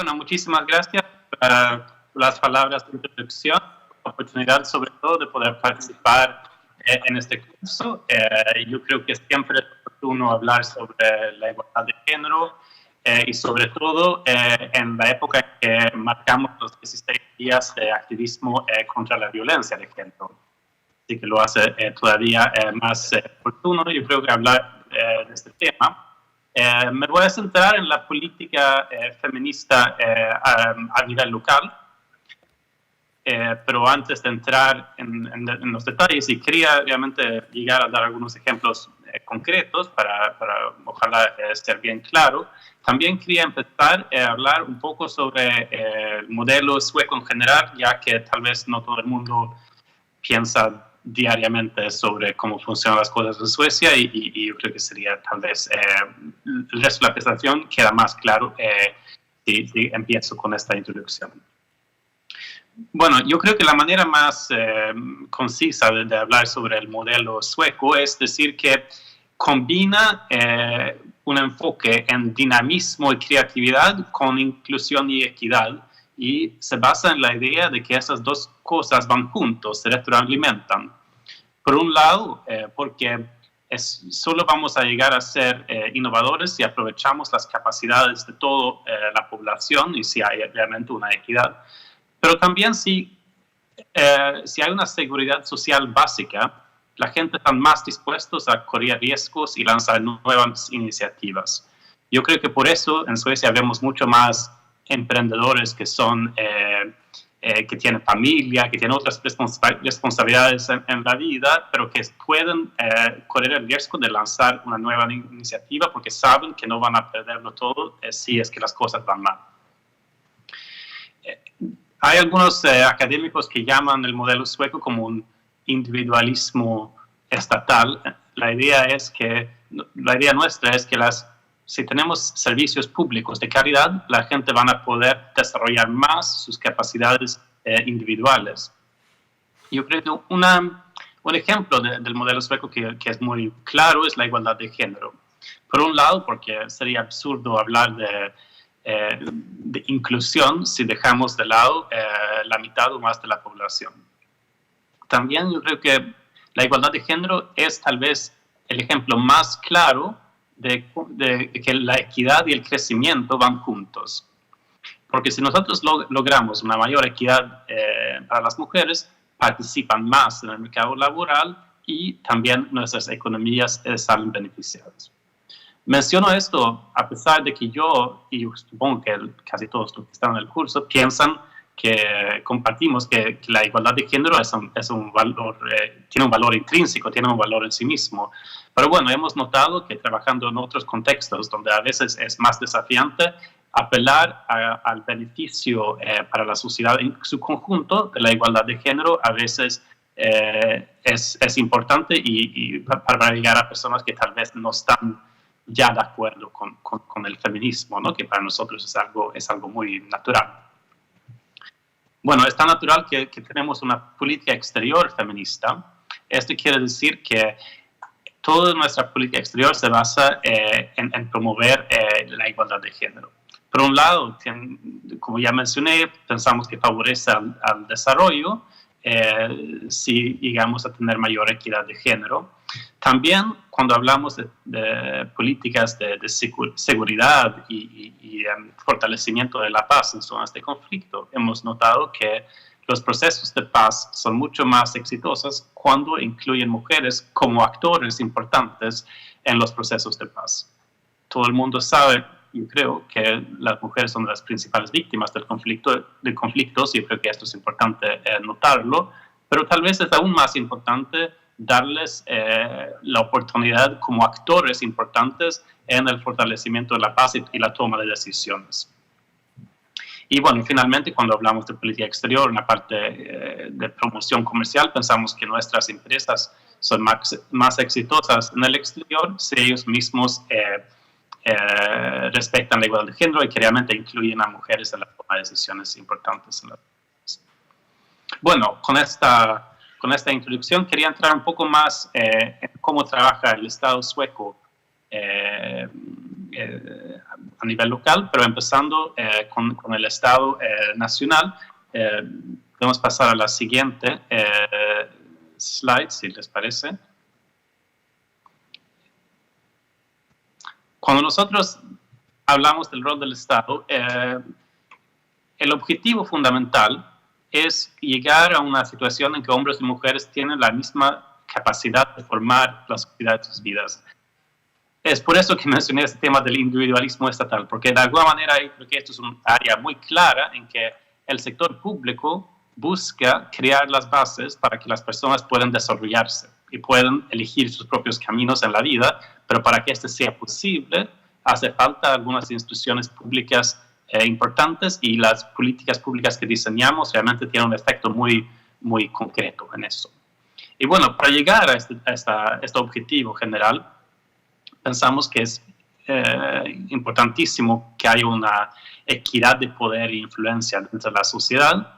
Bueno, muchísimas gracias por las palabras de introducción, la oportunidad sobre todo de poder participar en este curso. Yo creo que siempre es oportuno hablar sobre la igualdad de género y sobre todo en la época en que marcamos los 16 días de activismo contra la violencia de género. Así que lo hace todavía más oportuno, yo creo, que hablar de este tema. Me voy a centrar en la política feminista a nivel local, pero antes de entrar en los detalles, y quería realmente llegar a dar algunos ejemplos concretos para ojalá estar bien claro, también quería empezar a hablar un poco sobre el modelo sueco en general, ya que tal vez no todo el mundo piensa diariamente sobre cómo funcionan las cosas en Suecia y yo creo que sería tal vez el resto de la presentación queda más claro si empiezo con esta introducción. Bueno, yo creo que la manera más concisa de hablar sobre el modelo sueco es decir que combina un enfoque en dinamismo y creatividad con inclusión y equidad, y se basa en la idea de que esas dos cosas van juntos, se retroalimentan. Por un lado, porque solo vamos a llegar a ser innovadores si aprovechamos las capacidades de toda la población y si hay realmente una equidad, pero también si hay una seguridad social básica, la gente está más dispuestos a correr riesgos y lanzar nuevas iniciativas. Yo creo que por eso en Suecia vemos mucho más emprendedores que son que tienen familia, que tienen otras responsabilidades en la vida, pero que pueden correr el riesgo de lanzar una nueva iniciativa porque saben que no van a perderlo todo si es que las cosas van mal. Hay algunos académicos que llaman el modelo sueco como un individualismo estatal. La idea nuestra es que si tenemos servicios públicos de calidad, la gente va a poder desarrollar más sus capacidades individuales. Yo creo que un ejemplo del modelo sueco que es muy claro es la igualdad de género. Por un lado, porque sería absurdo hablar de inclusión si dejamos de lado la mitad o más de la población. También yo creo que la igualdad de género es tal vez el ejemplo más claro de que la equidad y el crecimiento van juntos. Porque si nosotros logramos una mayor equidad para las mujeres, participan más en el mercado laboral y también nuestras economías salen beneficiadas. Menciono esto a pesar de que yo, y supongo que casi todos los que están en el curso, piensan que compartimos que la igualdad de género es un valor, tiene un valor intrínseco, tiene un valor en sí mismo. Pero bueno, hemos notado que trabajando en otros contextos donde a veces es más desafiante, apelar al beneficio para la sociedad en su conjunto de la igualdad de género a veces es importante y para llegar a personas que tal vez no están ya de acuerdo con el feminismo, ¿no? Que para nosotros es algo muy natural. Bueno, es tan natural que tenemos una política exterior feminista. Esto quiere decir que toda nuestra política exterior se basa en promover la igualdad de género. Por un lado, como ya mencioné, pensamos que favorece al desarrollo si llegamos a tener mayor equidad de género. También cuando hablamos de políticas de seguridad y fortalecimiento de la paz en zonas de conflicto, hemos notado que los procesos de paz son mucho más exitosos cuando incluyen mujeres como actores importantes en los procesos de paz. Todo el mundo sabe, yo creo, que las mujeres son las principales víctimas de conflictos, y yo creo que esto es importante notarlo, pero tal vez es aún más importante darles la oportunidad como actores importantes en el fortalecimiento de la paz y la toma de decisiones. Y bueno, finalmente, cuando hablamos de política exterior, en la parte de promoción comercial, pensamos que nuestras empresas son más exitosas en el exterior si ellos mismos respetan la igualdad de género y que realmente incluyen a mujeres en la toma de decisiones importantes en las empresas. Bueno, con esta introducción quería entrar un poco más en cómo trabaja el Estado sueco a nivel local, pero empezando con el Estado nacional. Podemos pasar a la siguiente slide, si les parece. Cuando nosotros hablamos del rol del Estado, el objetivo fundamental es llegar a una situación en que hombres y mujeres tienen la misma capacidad de formar la sociedad de sus vidas. Es por eso que mencioné este tema del individualismo estatal, porque de alguna manera creo que esto es un área muy clara en que el sector público busca crear las bases para que las personas puedan desarrollarse y puedan elegir sus propios caminos en la vida, pero para que esto sea posible hace falta algunas instituciones públicas importantes, y las políticas públicas que diseñamos realmente tienen un efecto muy, muy concreto en eso. Y bueno, para llegar a este objetivo general, pensamos que es importantísimo que haya una equidad de poder e influencia dentro de la sociedad,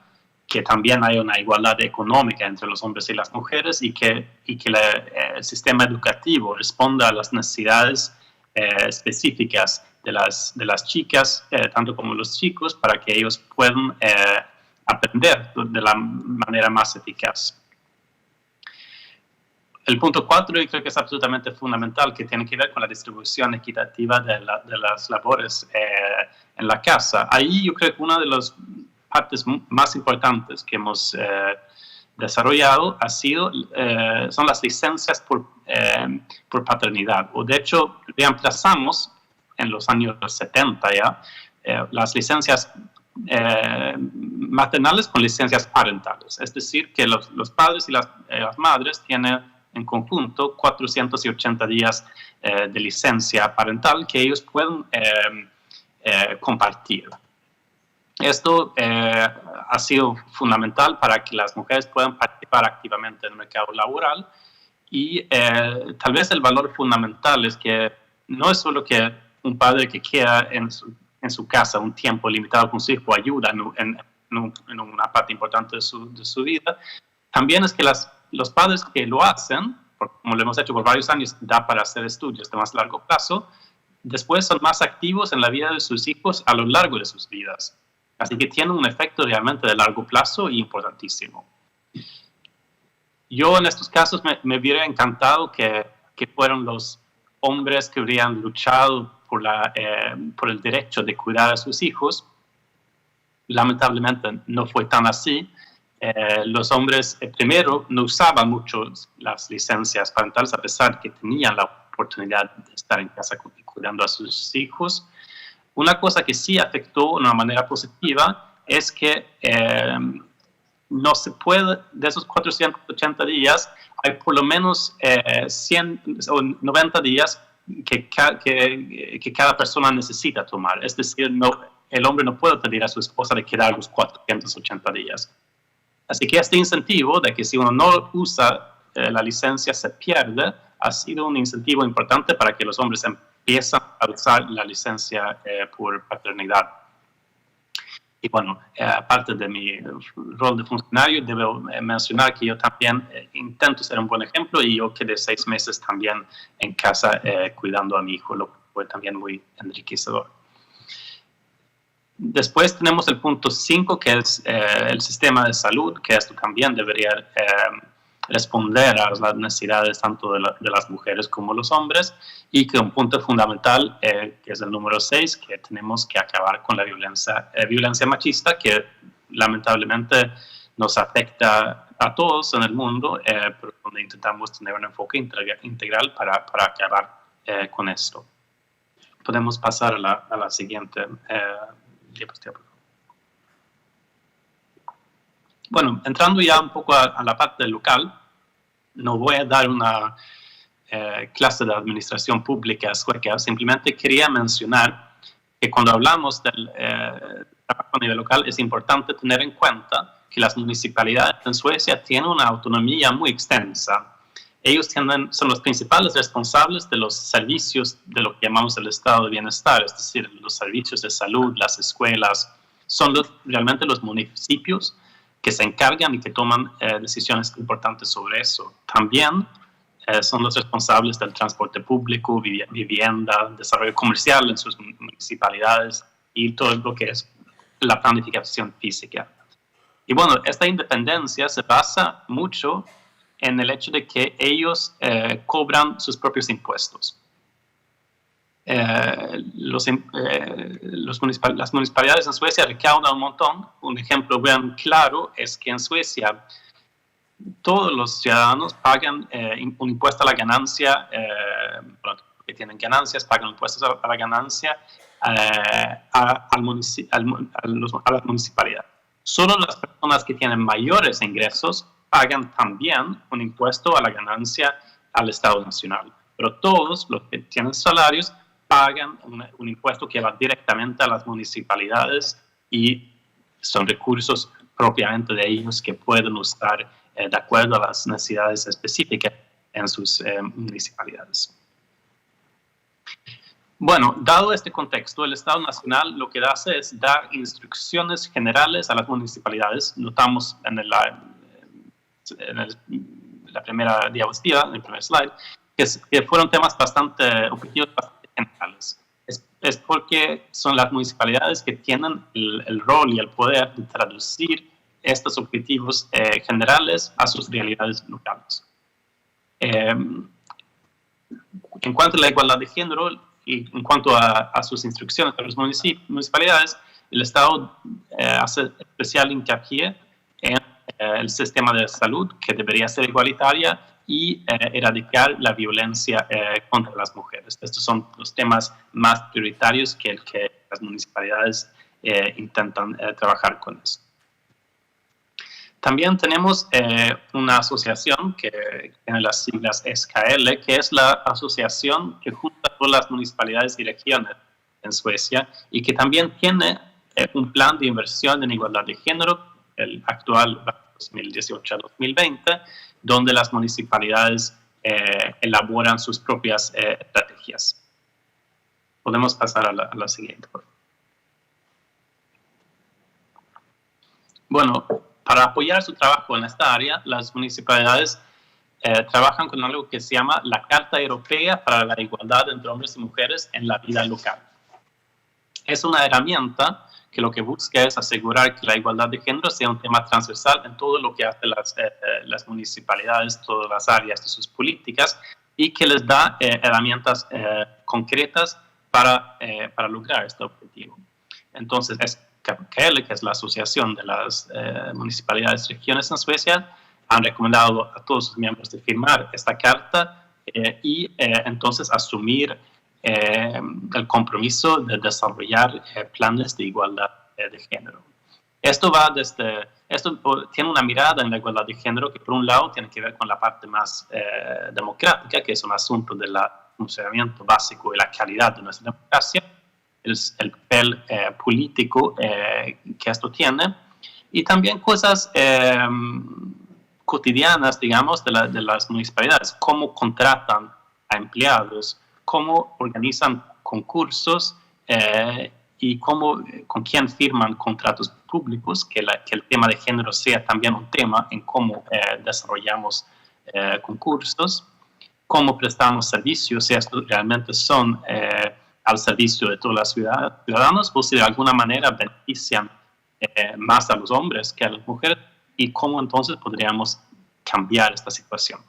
que también haya una igualdad económica entre los hombres y las mujeres, y que el sistema educativo responda a las necesidades específicas de las chicas, tanto como los chicos, para que ellos puedan aprender de la manera más eficaz. El punto 4, yo creo que es absolutamente fundamental, que tiene que ver con la distribución equitativa de las labores en la casa. Ahí yo creo que una de las partes más importantes que hemos desarrollado son las licencias por paternidad. O de hecho, reemplazamos en los años 70 ya las licencias maternales con licencias parentales. Es decir, que los padres y las madres tienen en conjunto 480 días de licencia parental que ellos pueden compartir. Esto ha sido fundamental para que las mujeres puedan participar activamente en el mercado laboral, y tal vez el valor fundamental es que no es solo que un padre que queda en su casa un tiempo limitado con su hijo ayuda en una parte importante de su vida, también es que los padres que lo hacen, como lo hemos hecho por varios años, da para hacer estudios de más largo plazo, después son más activos en la vida de sus hijos a lo largo de sus vidas. Así que tiene un efecto realmente de largo plazo y importantísimo. Yo en estos casos me hubiera encantado que fueran los hombres que hubieran luchado por el derecho de cuidar a sus hijos. Lamentablemente no fue tan así. Los hombres primero no usaban mucho las licencias parentales, a pesar de que tenían la oportunidad de estar en casa cuidando a sus hijos. Una cosa que sí afectó de una manera positiva es que no se puede, de esos 480 días, hay por lo menos 100 o 90 días que cada persona necesita tomar. Es decir, el hombre no puede pedir a su esposa de quedar los 480 días. Así que este incentivo de que si uno no usa la licencia se pierde, ha sido un incentivo importante para que los hombres empiezan a usar la licencia por paternidad. Y bueno, aparte de mi rol de funcionario, debo mencionar que yo también intento ser un buen ejemplo, y yo quedé 6 meses también en casa cuidando a mi hijo, lo que fue también muy enriquecedor. Después tenemos el punto 5, que es el sistema de salud, que esto también debería responder a las necesidades tanto de las mujeres como los hombres, y que un punto fundamental, que es el número 6, que tenemos que acabar con la violencia machista, que lamentablemente nos afecta a todos en el mundo, pero donde intentamos tener un enfoque integral para acabar con esto. Podemos pasar a la siguiente diapositiva. Bueno, entrando ya un poco a la parte local, no voy a dar una clase de administración pública sueca, simplemente quería mencionar que cuando hablamos del trabajo a nivel local es importante tener en cuenta que las municipalidades en Suecia tienen una autonomía muy extensa. Ellos son los principales responsables de los servicios de lo que llamamos el estado de bienestar, es decir, los servicios de salud, las escuelas. Son realmente los municipios que se encargan y que toman decisiones importantes sobre eso. También son los responsables del transporte público, vivienda, desarrollo comercial en sus municipalidades y todo lo que es la planificación física. Y bueno, esta independencia se basa mucho en el hecho de que ellos cobran sus propios impuestos. Las municipalidades en Suecia recaudan un montón. Un ejemplo bien claro es que en Suecia todos los ciudadanos pagan un impuesto a la ganancia, que tienen ganancias, pagan impuestos a la ganancia a la municipalidad. Solo las personas que tienen mayores ingresos pagan también un impuesto a la ganancia al Estado Nacional. Pero todos los que tienen salarios pagan un impuesto que va directamente a las municipalidades y son recursos propiamente de ellos que pueden usar de acuerdo a las necesidades específicas en sus municipalidades. Bueno, dado este contexto, el Estado Nacional lo que hace es dar instrucciones generales a las municipalidades. Notamos en la primera diapositiva, en el primer slide, que fueron temas objetivos bastante generales. Es porque son las municipalidades que tienen el rol y el poder de traducir estos objetivos generales a sus realidades locales. En cuanto a la igualdad de género y en cuanto a sus instrucciones para las municipalidades, el Estado hace especial hincapié en el sistema de salud, que debería ser igualitaria, y erradicar la violencia contra las mujeres. Estos son los temas más prioritarios que las municipalidades intentan trabajar con eso. También tenemos una asociación que tiene las siglas SKL, que es la asociación que junta todas las municipalidades y regiones en Suecia y que también tiene un plan de inversión en igualdad de género, el actual 2018-2020, donde las municipalidades elaboran sus propias estrategias. Podemos pasar a la siguiente, por favor. Bueno, para apoyar su trabajo en esta área, las municipalidades trabajan con algo que se llama la Carta Europea para la Igualdad entre Hombres y Mujeres en la Vida Local. Es una herramienta que lo que busca es asegurar que la igualdad de género sea un tema transversal en todo lo que hacen las municipalidades, todas las áreas de sus políticas, y que les da herramientas concretas para lograr este objetivo. Entonces, KL, que es la Asociación de las Municipalidades y Regiones en Suecia, han recomendado a todos sus miembros de firmar esta carta y entonces asumir el compromiso de desarrollar planes de igualdad de género. Esto tiene una mirada en la igualdad de género que por un lado tiene que ver con la parte más democrática, que es un asunto del funcionamiento básico y la calidad de nuestra democracia, el papel político que esto tiene, y también cosas cotidianas, digamos, de las municipalidades, cómo contratan a empleados, cómo organizan concursos y con quién firman contratos públicos, que el tema de género sea también un tema en cómo desarrollamos concursos, cómo prestamos servicios, si estos realmente son al servicio de todos los ciudadanos o si de alguna manera benefician más a los hombres que a las mujeres y cómo entonces podríamos cambiar esta situación.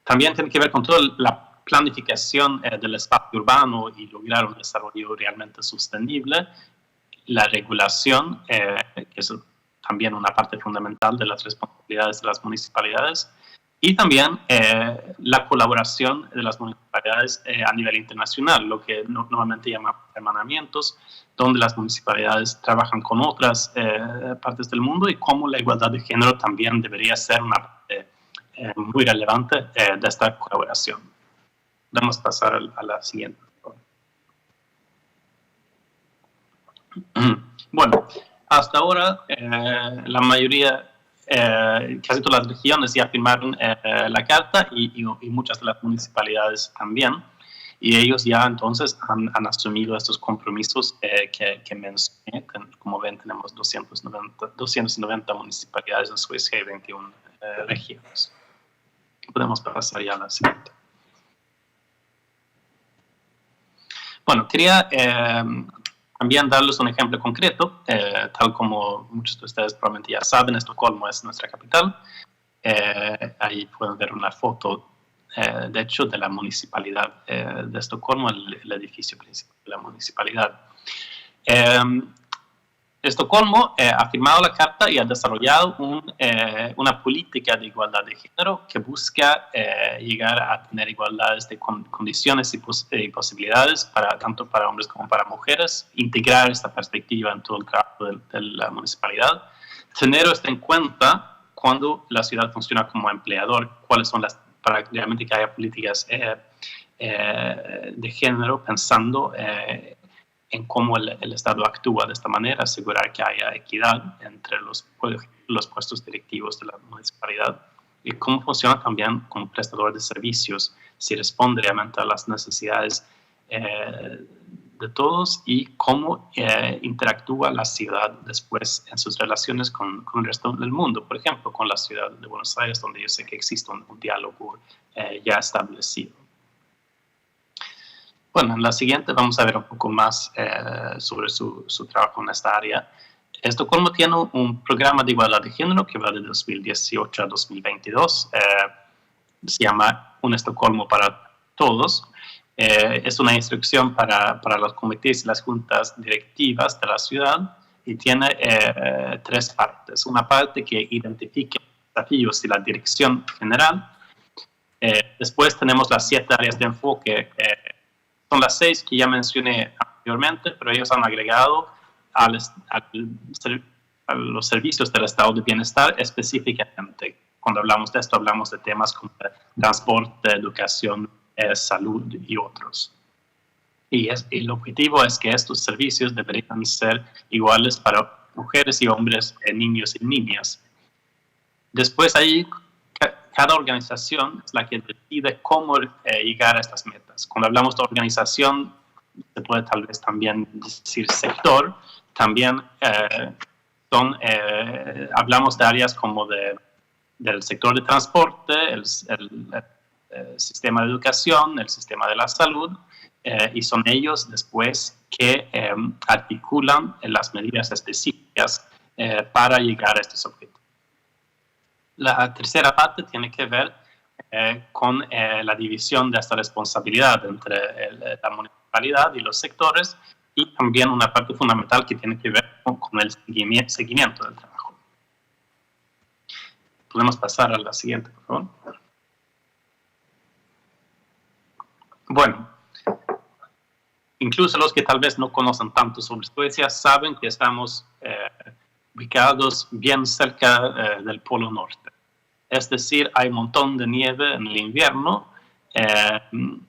También tiene que ver con toda la planificación del espacio urbano y lograr un desarrollo realmente sostenible, la regulación, que es también una parte fundamental de las responsabilidades de las municipalidades, y también la colaboración de las municipalidades a nivel internacional, lo que normalmente llama hermanamientos, donde las municipalidades trabajan con otras partes del mundo y cómo la igualdad de género también debería ser una parte muy relevante de esta colaboración. Vamos a pasar a la siguiente. Bueno, hasta ahora la mayoría, casi todas las regiones ya firmaron la carta y muchas de las municipalidades también. Y ellos ya entonces han asumido estos compromisos que mencioné. Como ven, tenemos 290 municipalidades en Suecia y 21 regiones. Podemos pasar ya a la siguiente. Bueno, quería también darles un ejemplo concreto, tal como muchos de ustedes probablemente ya saben, Estocolmo es nuestra capital. Ahí pueden ver una foto, de hecho, de la municipalidad de Estocolmo, el edificio principal de la municipalidad. Estocolmo ha firmado la carta y ha desarrollado una política de igualdad de género que busca llegar a tener igualdades de condiciones y posibilidades tanto para hombres como para mujeres, integrar esta perspectiva en todo el trabajo de la municipalidad, tener esto en cuenta cuando la ciudad funciona como empleador, cuáles son para realmente que haya políticas de género pensando en cómo el Estado actúa de esta manera, asegurar que haya equidad entre los puestos directivos de la municipalidad y cómo funciona también como prestador de servicios, si responde realmente a las necesidades de todos y cómo interactúa la ciudad después en sus relaciones con el resto del mundo, por ejemplo, con la ciudad de Buenos Aires, donde yo sé que existe un diálogo ya establecido. Bueno, en la siguiente vamos a ver un poco más sobre su trabajo en esta área. Estocolmo tiene un programa de igualdad de género que va de 2018 a 2022. Se llama Un Estocolmo para Todos. Es una instrucción para los comités y las juntas directivas de la ciudad y tiene 3 partes. Una parte que identifica los desafíos y la dirección general. Después tenemos las 7 áreas de enfoque. Son las 6 que ya mencioné anteriormente, pero ellos han agregado a los servicios del estado de bienestar específicamente. Cuando hablamos de esto, hablamos de temas como transporte, educación, salud y otros. Y el objetivo es que estos servicios deberían ser iguales para mujeres y hombres, niños y niñas. Después ahí cada organización es la que decide cómo llegar a estas metas. Cuando hablamos de organización, se puede tal vez también decir sector, también hablamos de áreas como del sector de transporte, el sistema de educación, el sistema de la salud, y son ellos después que articulan las medidas específicas para llegar a estos objetivos. La tercera parte tiene que ver con la división de esta responsabilidad entre la municipalidad y los sectores y también una parte fundamental que tiene que ver con el seguimiento del trabajo. Podemos pasar a la siguiente, por favor. Bueno, incluso los que tal vez no conocen tanto sobre Suecia saben que estamos ubicados bien cerca del Polo Norte. Es decir, hay un montón de nieve en el invierno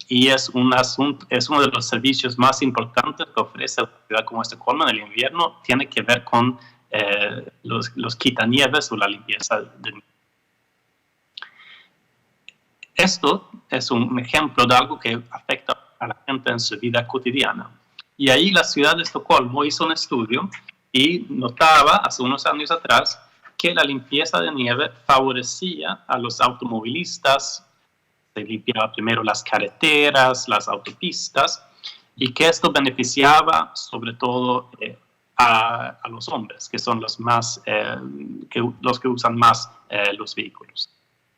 y es uno de los servicios más importantes que ofrece una ciudad como Estocolmo en el invierno. Tiene que ver con los quitanieves o la limpieza de nieve. Esto es un ejemplo de algo que afecta a la gente en su vida cotidiana. Y ahí la ciudad de Estocolmo hizo un estudio y notaba hace unos años atrás que la limpieza de nieve favorecía a los automovilistas, se limpiaba primero las carreteras, las autopistas, y que esto beneficiaba sobre todo a los hombres, que son los que usan más los vehículos.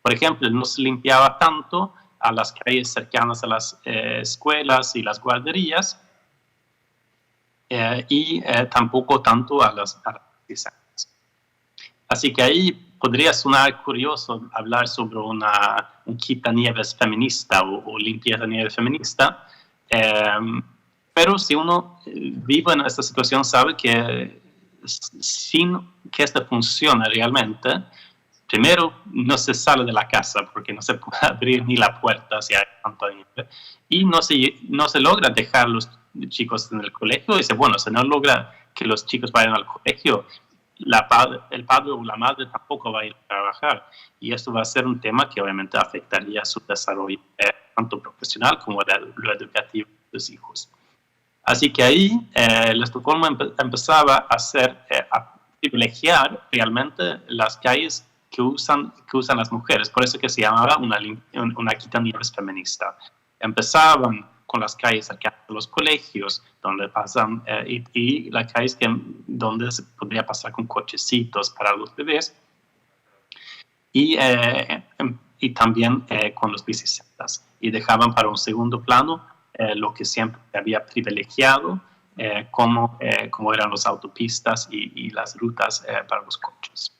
Por ejemplo, no se limpiaba tanto a las calles cercanas a las escuelas y las guarderías, y tampoco tanto a las artesanías. Así que ahí podría sonar curioso hablar sobre un quitanieves feminista o limpieza de nieve feminista, pero si uno vive en esta situación sabe que sin que esto funcione realmente, primero no se sale de la casa porque no se puede abrir ni la puerta si hay tanta nieve, y no se logra dejar los chicos en el colegio, y bueno, si no logra que los chicos vayan al colegio, el padre o la madre tampoco va a ir a trabajar, y esto va a ser un tema que obviamente afectaría su desarrollo tanto profesional como lo educativo de los hijos. Así que ahí el Estocolmo empezaba a privilegiar realmente las calles que usan las mujeres. Por eso que se llamaba una quitanieves feminista. Empezaban con las calles cercanas a los colegios, donde pasan, y las calles donde se podría pasar con cochecitos para los bebés, y también con los bicicletas. Y dejaban para un segundo plano lo que siempre había privilegiado, como eran las autopistas y las rutas para los coches.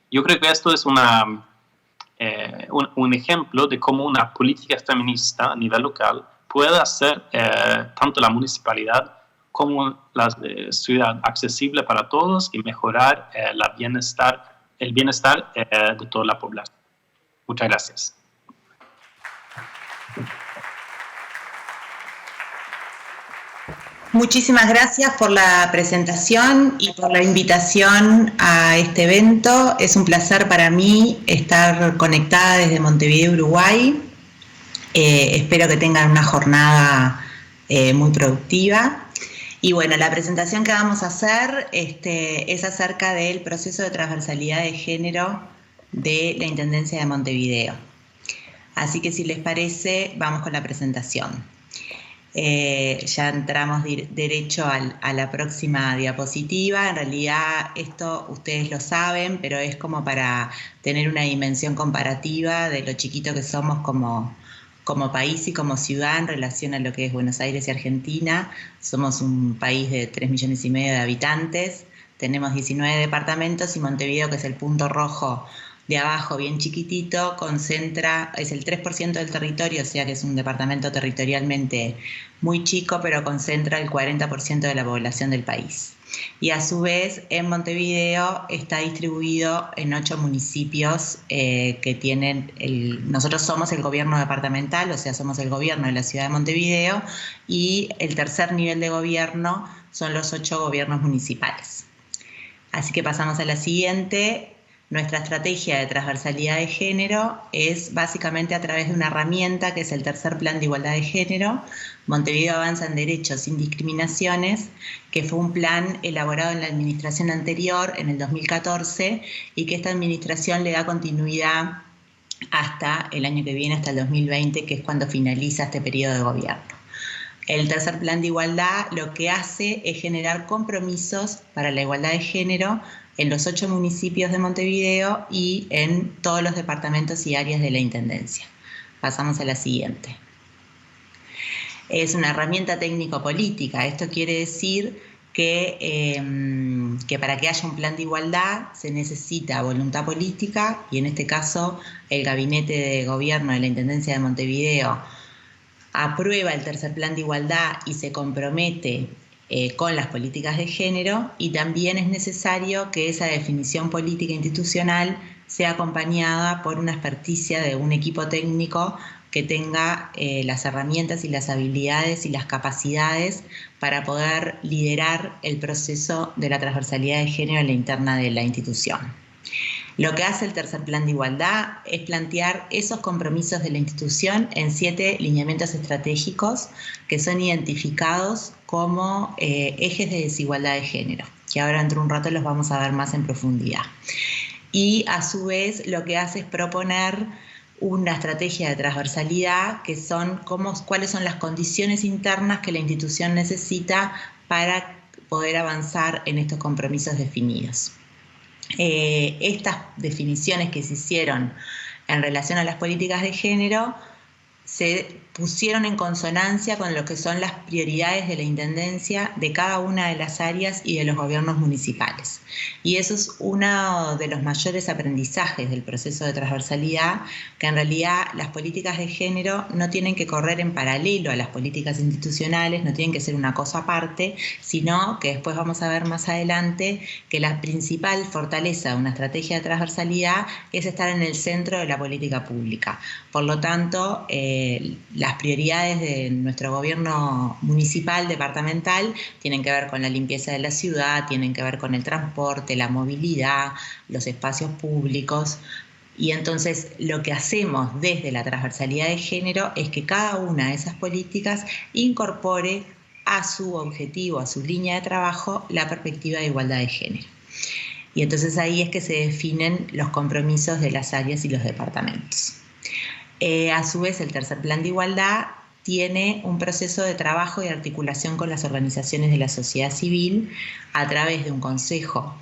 Yo creo que esto es un ejemplo de cómo una política feminista a nivel local puede hacer tanto la municipalidad como la ciudad accesible para todos y mejorar el bienestar de toda la población. Muchas gracias. Muchísimas gracias por la presentación y por la invitación a este evento. Es un placer para mí estar conectada desde Montevideo, Uruguay. Espero que tengan una jornada muy productiva. Y bueno, la presentación que vamos a hacer es acerca del proceso de transversalidad de género de la Intendencia de Montevideo. Así que si les parece, vamos con la presentación. Ya entramos derecho a la próxima diapositiva. En realidad esto ustedes lo saben, pero es como para tener una dimensión comparativa de lo chiquito que somos como país y como ciudad en relación a lo que es Buenos Aires y Argentina. Somos un país de 3,5 millones de habitantes, tenemos 19 departamentos y Montevideo, que es el punto rojo de abajo, bien chiquitito, es el 3% del territorio, o sea que es un departamento territorialmente muy chico, pero concentra el 40% de la población del país. Y a su vez, en Montevideo está distribuido en 8 municipios que tienen, nosotros somos el gobierno departamental, o sea, somos el gobierno de la ciudad de Montevideo, y el tercer nivel de gobierno son los 8 gobiernos municipales. Así que pasamos a la siguiente. Nuestra estrategia de transversalidad de género es básicamente a través de una herramienta que es el tercer plan de igualdad de género, Montevideo Avanza en Derechos sin Discriminaciones, que fue un plan elaborado en la administración anterior, en el 2014, y que esta administración le da continuidad hasta el año que viene, hasta el 2020, que es cuando finaliza este periodo de gobierno. El tercer plan de igualdad lo que hace es generar compromisos para la igualdad de género en los 8 municipios de Montevideo y en todos los departamentos y áreas de la Intendencia. Pasamos a la siguiente. Es una herramienta técnico-política. Esto quiere decir que para que haya un plan de igualdad se necesita voluntad política, y en este caso el Gabinete de Gobierno de la Intendencia de Montevideo aprueba el tercer plan de igualdad y se compromete con las políticas de género, y también es necesario que esa definición política institucional sea acompañada por una experticia de un equipo técnico que tenga las herramientas y las habilidades y las capacidades para poder liderar el proceso de la transversalidad de género en la interna de la institución. Lo que hace el tercer plan de igualdad es plantear esos compromisos de la institución en 7 lineamientos estratégicos que son identificados como ejes de desigualdad de género, que ahora dentro de un rato los vamos a ver más en profundidad. Y a su vez lo que hace es proponer una estrategia de transversalidad, que son cuáles son las condiciones internas que la institución necesita para poder avanzar en estos compromisos definidos. Estas definiciones que se hicieron en relación a las políticas de género se pusieron en consonancia con lo que son las prioridades de la Intendencia de cada una de las áreas y de los gobiernos municipales. Y eso es uno de los mayores aprendizajes del proceso de transversalidad, que en realidad las políticas de género no tienen que correr en paralelo a las políticas institucionales, no tienen que ser una cosa aparte, sino que después vamos a ver más adelante que la principal fortaleza de una estrategia de transversalidad es estar en el centro de la política pública. Por lo tanto, las prioridades de nuestro gobierno municipal, departamental, tienen que ver con la limpieza de la ciudad, tienen que ver con el transporte, la movilidad, los espacios públicos. Y entonces lo que hacemos desde la transversalidad de género es que cada una de esas políticas incorpore a su objetivo, a su línea de trabajo, la perspectiva de igualdad de género. Y entonces ahí es que se definen los compromisos de las áreas y los departamentos. A su vez, el tercer plan de igualdad tiene un proceso de trabajo y articulación con las organizaciones de la sociedad civil a través de un consejo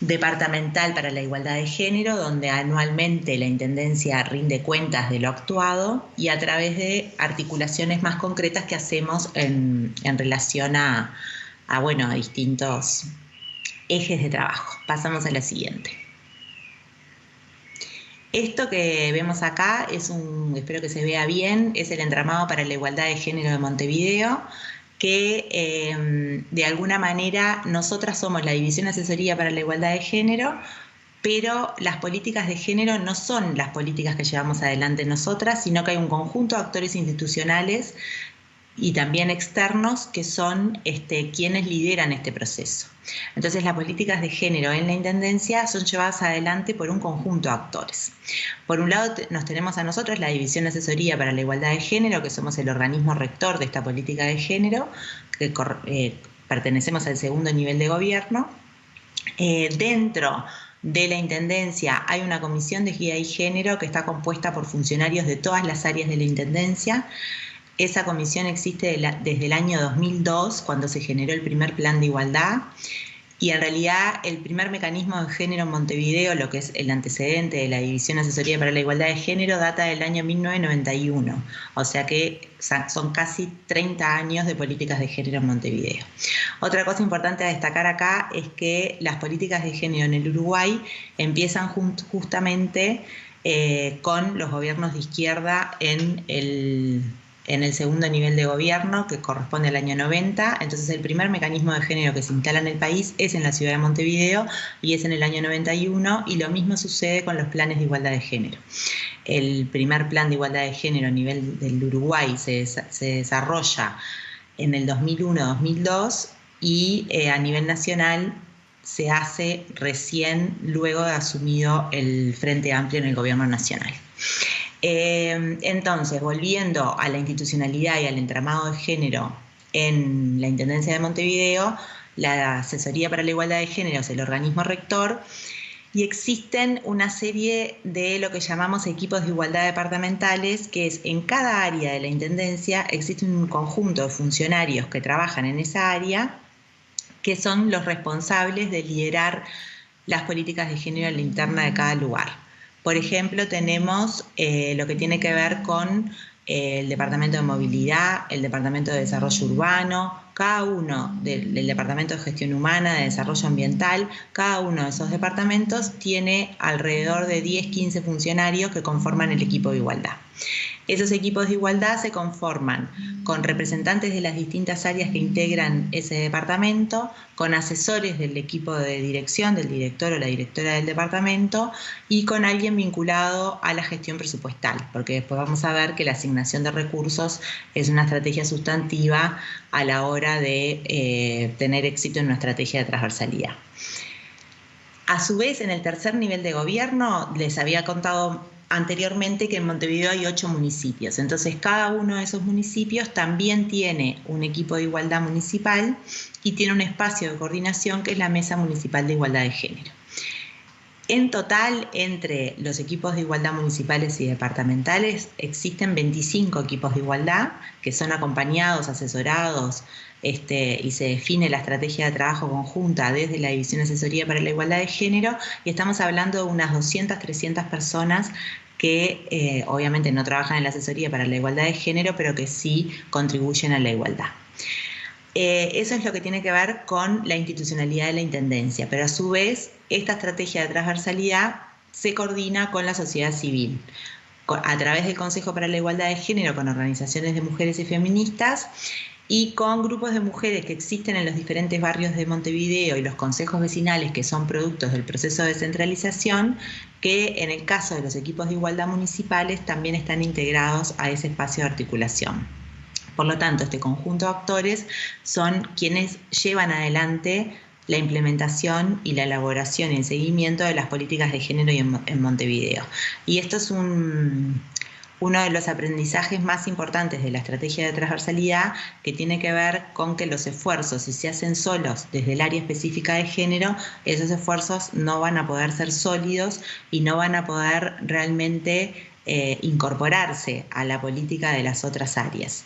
departamental para la igualdad de género, donde anualmente la Intendencia rinde cuentas de lo actuado, y a través de articulaciones más concretas que hacemos en relación a distintos ejes de trabajo. Pasamos a la siguiente. Esto que vemos acá espero que se vea bien, es el entramado para la igualdad de género de Montevideo, que de alguna manera nosotras somos la División de Asesoría para la Igualdad de Género, pero las políticas de género no son las políticas que llevamos adelante nosotras, sino que hay un conjunto de actores institucionales y también externos que son quienes lideran este proceso. Entonces, las políticas de género en la Intendencia son llevadas adelante por un conjunto de actores. Por un lado nos tenemos a nosotros la División de Asesoría para la Igualdad de Género, que somos el organismo rector de esta política de género, que pertenecemos al segundo nivel de gobierno. Dentro de la Intendencia hay una comisión de equidad y género que está compuesta por funcionarios de todas las áreas de la Intendencia. Esa comisión existe desde el año 2002, cuando se generó el primer plan de igualdad, y en realidad el primer mecanismo de género en Montevideo, lo que es el antecedente de la División de Asesoría para la Igualdad de Género, data del año 1991, o sea que son casi 30 años de políticas de género en Montevideo. Otra cosa importante a destacar acá es que las políticas de género en el Uruguay empiezan justamente con los gobiernos de izquierda en el segundo nivel de gobierno, que corresponde al año 90. Entonces el primer mecanismo de género que se instala en el país es en la ciudad de Montevideo y es en el año 91, y lo mismo sucede con los planes de igualdad de género. El primer plan de igualdad de género a nivel del Uruguay se desarrolla en el 2001-2002 y a nivel nacional se hace recién luego de asumido el Frente Amplio en el gobierno nacional. Entonces, volviendo a la institucionalidad y al entramado de género en la Intendencia de Montevideo, la Asesoría para la Igualdad de Género es el organismo rector, y existen una serie de lo que llamamos equipos de igualdad departamentales, que es en cada área de la Intendencia existe un conjunto de funcionarios que trabajan en esa área, que son los responsables de liderar las políticas de género en la interna de cada lugar. Por ejemplo, tenemos lo que tiene que ver con el Departamento de Movilidad, el Departamento de Desarrollo Urbano, cada uno del Departamento de Gestión Humana, de Desarrollo Ambiental. Cada uno de esos departamentos tiene alrededor de 10-15 funcionarios que conforman el equipo de igualdad. Esos equipos de igualdad se conforman con representantes de las distintas áreas que integran ese departamento, con asesores del equipo de dirección, del director o la directora del departamento, y con alguien vinculado a la gestión presupuestal, porque después vamos a ver que la asignación de recursos es una estrategia sustantiva a la hora de tener éxito en una estrategia de transversalidad. A su vez, en el tercer nivel de gobierno, les había contado anteriormente que en Montevideo hay 8 municipios, entonces cada uno de esos municipios también tiene un equipo de igualdad municipal y tiene un espacio de coordinación que es la Mesa Municipal de Igualdad de Género. En total, entre los equipos de igualdad municipales y departamentales existen 25 equipos de igualdad que son acompañados, asesorados, y se define la estrategia de trabajo conjunta desde la División de Asesoría para la Igualdad de Género, y estamos hablando de unas 200-300 personas que obviamente no trabajan en la asesoría para la igualdad de género, pero que sí contribuyen a la igualdad. Eso es lo que tiene que ver con la institucionalidad de la Intendencia, pero a su vez esta estrategia de transversalidad se coordina con la sociedad civil, a través del Consejo para la Igualdad de Género, con organizaciones de mujeres y feministas, y con grupos de mujeres que existen en los diferentes barrios de Montevideo y los consejos vecinales, que son productos del proceso de descentralización, que en el caso de los equipos de igualdad municipales también están integrados a ese espacio de articulación. Por lo tanto, este conjunto de actores son quienes llevan adelante la implementación y la elaboración y el seguimiento de las políticas de género en Montevideo. Y esto es un uno de los aprendizajes más importantes de la estrategia de transversalidad, que tiene que ver con que los esfuerzos, si se hacen solos desde el área específica de género, esos esfuerzos no van a poder ser sólidos y no van a poder realmente incorporarse a la política de las otras áreas.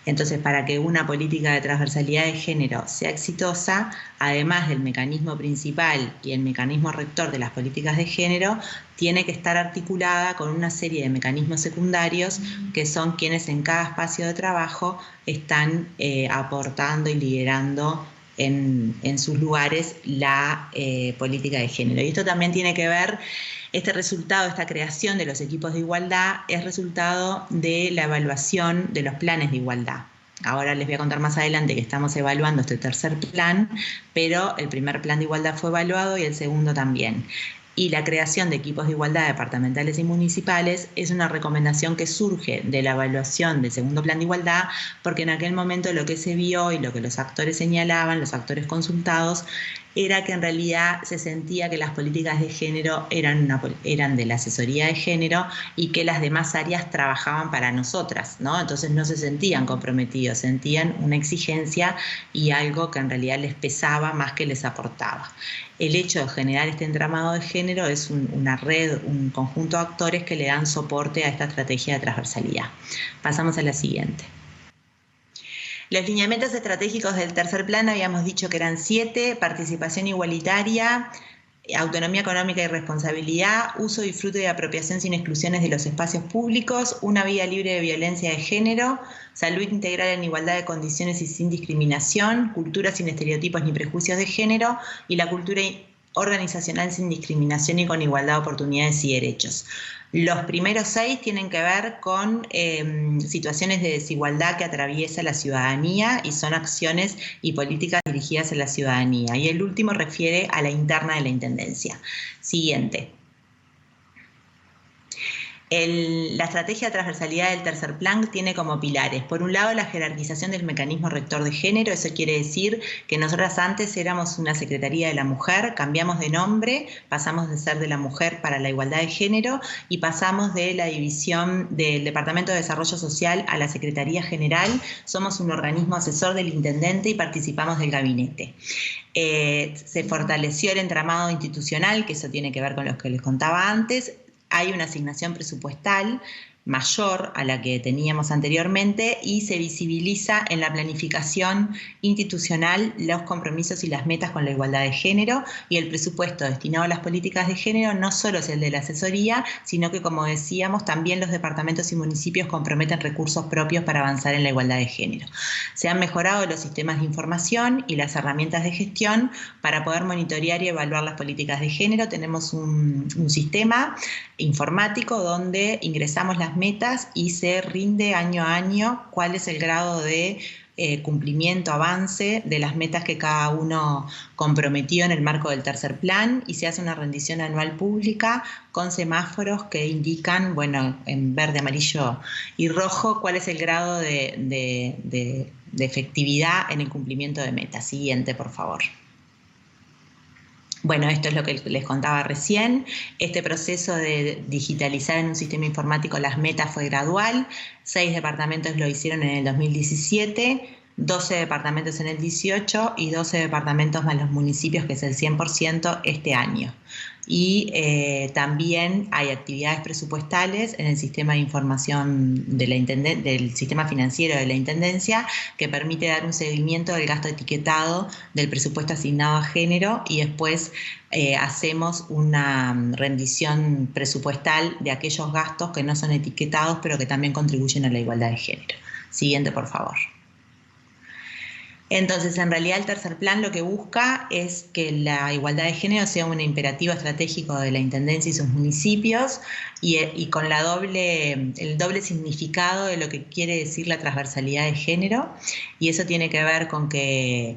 Entonces, para que una política de transversalidad de género sea exitosa, además del mecanismo principal y el mecanismo rector de las políticas de género, tiene que estar articulada con una serie de mecanismos secundarios que son quienes en cada espacio de trabajo están aportando y liderando en sus lugares la política de género. Y esto también tiene que ver, este resultado, esta creación de los equipos de igualdad es resultado de la evaluación de los planes de igualdad. Ahora les voy a contar más adelante que estamos evaluando este tercer plan, pero el primer plan de igualdad fue evaluado y el segundo también. Y la creación de equipos de igualdad departamentales y municipales es una recomendación que surge de la evaluación del segundo plan de igualdad, porque en aquel momento lo que se vio y lo que los actores señalaban, los actores consultados, era que en realidad se sentía que las políticas de género eran de la asesoría de género y que las demás áreas trabajaban para nosotras, ¿no? Entonces no se sentían comprometidos, sentían una exigencia y algo que en realidad les pesaba más que les aportaba. El hecho de generar este entramado de género es una red, un conjunto de actores que le dan soporte a esta estrategia de transversalidad. Pasamos a la siguiente. Los lineamientos estratégicos del tercer plan habíamos dicho que eran 7: participación igualitaria, autonomía económica y responsabilidad, uso, disfrute y apropiación sin exclusiones de los espacios públicos, una vida libre de violencia de género, salud integral en igualdad de condiciones y sin discriminación, cultura sin estereotipos ni prejuicios de género y la cultura organizacional sin discriminación y con igualdad de oportunidades y derechos. Los primeros 6 tienen que ver con situaciones de desigualdad que atraviesa la ciudadanía y son acciones y políticas dirigidas a la ciudadanía. Y el último refiere a la interna de la Intendencia. Siguiente. La estrategia de transversalidad del tercer plan tiene como pilares, por un lado, la jerarquización del mecanismo rector de género. Eso quiere decir que nosotras antes éramos una Secretaría de la Mujer, cambiamos de nombre, pasamos de ser de la Mujer para la Igualdad de Género y pasamos de la división del Departamento de Desarrollo Social a la Secretaría General. Somos un organismo asesor del intendente y participamos del gabinete. Se fortaleció el entramado institucional, que eso tiene que ver con lo que les contaba antes. Hay una asignación presupuestal mayor a la que teníamos anteriormente y se visibiliza en la planificación institucional los compromisos y las metas con la igualdad de género, y el presupuesto destinado a las políticas de género no solo es el de la asesoría, sino que, como decíamos, también los departamentos y municipios comprometen recursos propios para avanzar en la igualdad de género. Se han mejorado los sistemas de información y las herramientas de gestión para poder monitorear y evaluar las políticas de género. Tenemos un sistema informático donde ingresamos las metas y se rinde año a año cuál es el grado de cumplimiento, avance de las metas que cada uno comprometió en el marco del tercer plan, y se hace una rendición anual pública con semáforos que indican, bueno, en verde, amarillo y rojo, cuál es el grado de efectividad en el cumplimiento de metas. Siguiente, por favor. Bueno, esto es lo que les contaba recién. Este proceso de digitalizar en un sistema informático las metas fue gradual. 6 departamentos lo hicieron en el 2017, 12 departamentos en el 18 y 12 departamentos más los municipios, que es el 100% este año. Y también hay actividades presupuestales en el sistema de información de del sistema financiero de la Intendencia, que permite dar un seguimiento del gasto etiquetado del presupuesto asignado a género, y después hacemos una rendición presupuestal de aquellos gastos que no son etiquetados pero que también contribuyen a la igualdad de género. Siguiente, por favor. Entonces, en realidad, el tercer plan lo que busca es que la igualdad de género sea un imperativo estratégico de la Intendencia y sus municipios, y con el doble significado de lo que quiere decir la transversalidad de género, y eso tiene que ver con que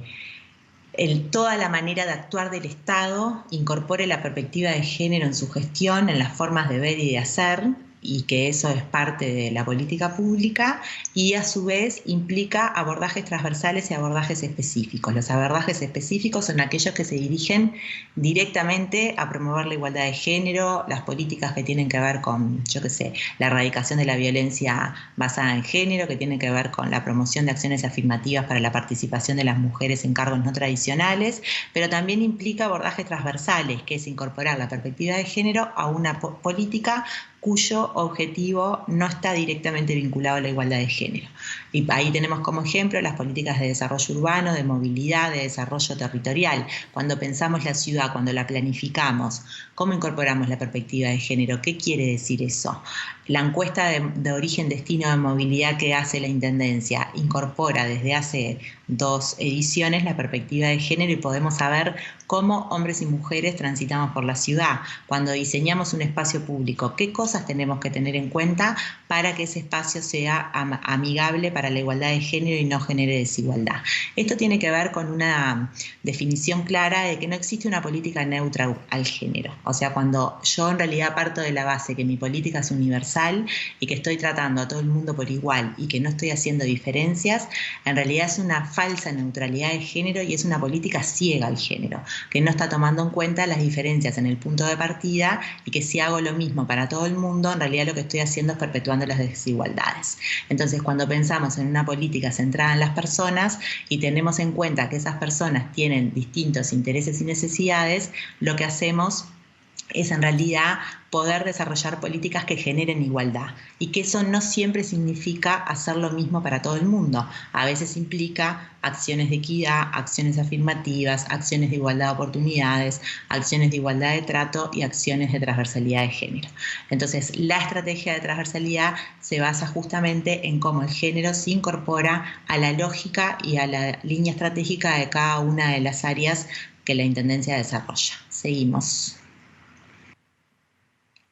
toda la manera de actuar del Estado incorpore la perspectiva de género en su gestión, en las formas de ver y de hacer, y que eso es parte de la política pública, y a su vez implica abordajes transversales y abordajes específicos. Los abordajes específicos son aquellos que se dirigen directamente a promover la igualdad de género, las políticas que tienen que ver con, yo qué sé, la erradicación de la violencia basada en género, que tienen que ver con la promoción de acciones afirmativas para la participación de las mujeres en cargos no tradicionales, pero también implica abordajes transversales, que es incorporar la perspectiva de género a una política cuyo objetivo no está directamente vinculado a la igualdad de género. Y ahí tenemos como ejemplo las políticas de desarrollo urbano, de movilidad, de desarrollo territorial. Cuando pensamos la ciudad, cuando la planificamos, ¿cómo incorporamos la perspectiva de género? ¿Qué quiere decir eso? La encuesta de origen-destino de movilidad que hace la Intendencia incorpora desde hace 2 ediciones la perspectiva de género y podemos saber cómo hombres y mujeres transitamos por la ciudad. Cuando diseñamos un espacio público, ¿qué cosas tenemos que tener en cuenta para que ese espacio sea amigable para la igualdad de género y no genere desigualdad? Esto tiene que ver con una definición clara de que no existe una política neutra al género. O sea, cuando yo en realidad parto de la base que mi política es universal y que estoy tratando a todo el mundo por igual y que no estoy haciendo diferencias, en realidad es una falsa neutralidad de género y es una política ciega al género, que no está tomando en cuenta las diferencias en el punto de partida y que si hago lo mismo para todo el mundo, en realidad lo que estoy haciendo es perpetuando las desigualdades. Entonces, cuando pensamos en una política centrada en las personas y tenemos en cuenta que esas personas tienen distintos intereses y necesidades, lo que hacemos es en realidad poder desarrollar políticas que generen igualdad y que eso no siempre significa hacer lo mismo para todo el mundo. A veces implica acciones de equidad, acciones afirmativas, acciones de igualdad de oportunidades, acciones de igualdad de trato y acciones de transversalidad de género. Entonces, la estrategia de transversalidad se basa justamente en cómo el género se incorpora a la lógica y a la línea estratégica de cada una de las áreas que la Intendencia desarrolla. Seguimos.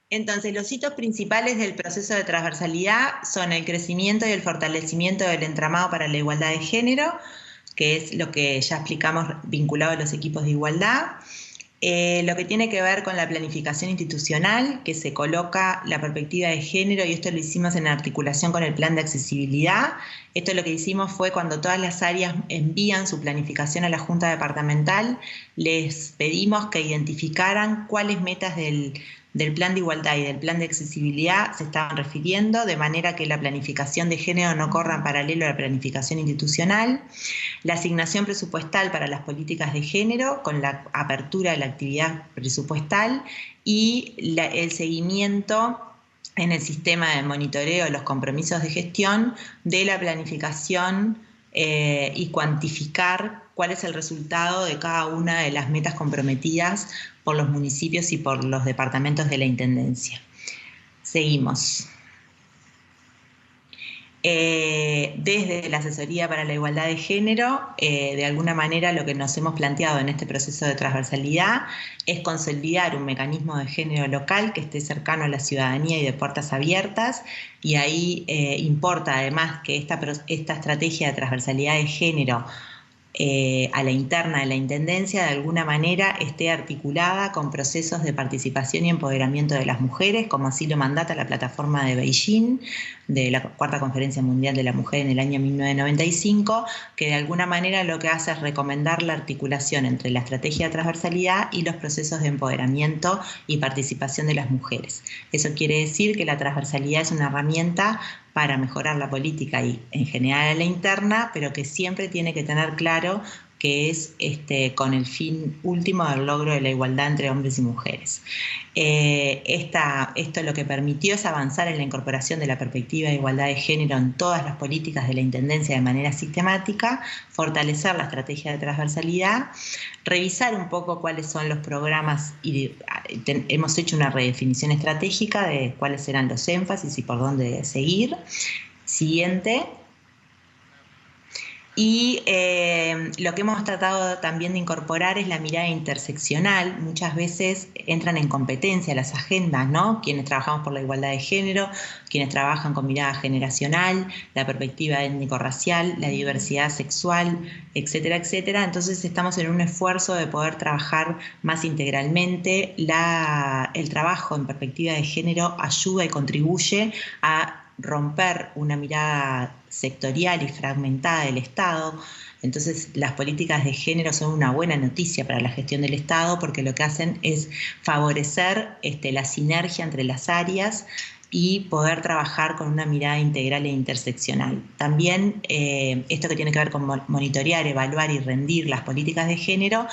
Entonces, los hitos principales del proceso de transversalidad son el crecimiento y el fortalecimiento del entramado para la igualdad de género, que es lo que ya explicamos vinculado a los equipos de igualdad. Lo que tiene que ver con la planificación institucional, que se coloca la perspectiva de género, y esto lo hicimos en articulación con el plan de accesibilidad. Esto lo que hicimos fue cuando todas las áreas envían su planificación a la Junta Departamental, les pedimos que identificaran cuáles metas del plan de igualdad y del plan de accesibilidad se estaban refiriendo, de manera que la planificación de género no corra en paralelo a la planificación institucional, la asignación presupuestal para las políticas de género con la apertura de la actividad presupuestal y el seguimiento en el sistema de monitoreo de los compromisos de gestión de la planificación y cuantificar cuál es el resultado de cada una de las metas comprometidas por los municipios y por los departamentos de la Intendencia. Seguimos. Desde la Asesoría para la Igualdad de Género, de alguna manera lo que nos hemos planteado en este proceso de transversalidad es consolidar un mecanismo de género local que esté cercano a la ciudadanía y de puertas abiertas, y ahí importa además que esta estrategia de transversalidad de género a la interna de la Intendencia de alguna manera esté articulada con procesos de participación y empoderamiento de las mujeres, como así lo mandata la plataforma de Beijing, de la Cuarta Conferencia Mundial de la Mujer en el año 1995, que de alguna manera lo que hace es recomendar la articulación entre la estrategia de transversalidad y los procesos de empoderamiento y participación de las mujeres. Eso quiere decir que la transversalidad es una herramienta para mejorar la política y en general a la interna, pero que siempre tiene que tener claro que es con el fin último del logro de la igualdad entre hombres y mujeres. Esto lo que permitió es avanzar en la incorporación de la perspectiva de igualdad de género en todas las políticas de la Intendencia de manera sistemática, fortalecer la estrategia de transversalidad, revisar un poco cuáles son los programas y hemos hecho una redefinición estratégica de cuáles serán los énfasis y por dónde seguir. Siguiente. Y lo que hemos tratado también de incorporar es la mirada interseccional. Muchas veces entran en competencia las agendas, ¿no? Quienes trabajamos por la igualdad de género, quienes trabajan con mirada generacional, la perspectiva étnico-racial, la diversidad sexual, etcétera, etcétera. Entonces estamos en un esfuerzo de poder trabajar más integralmente. El trabajo en perspectiva de género ayuda y contribuye a romper una mirada sectorial y fragmentada del Estado. Entonces, las políticas de género son una buena noticia para la gestión del Estado porque lo que hacen es favorecer la sinergia entre las áreas y poder trabajar con una mirada integral e interseccional. También esto que tiene que ver con monitorear, evaluar y rendir las políticas de género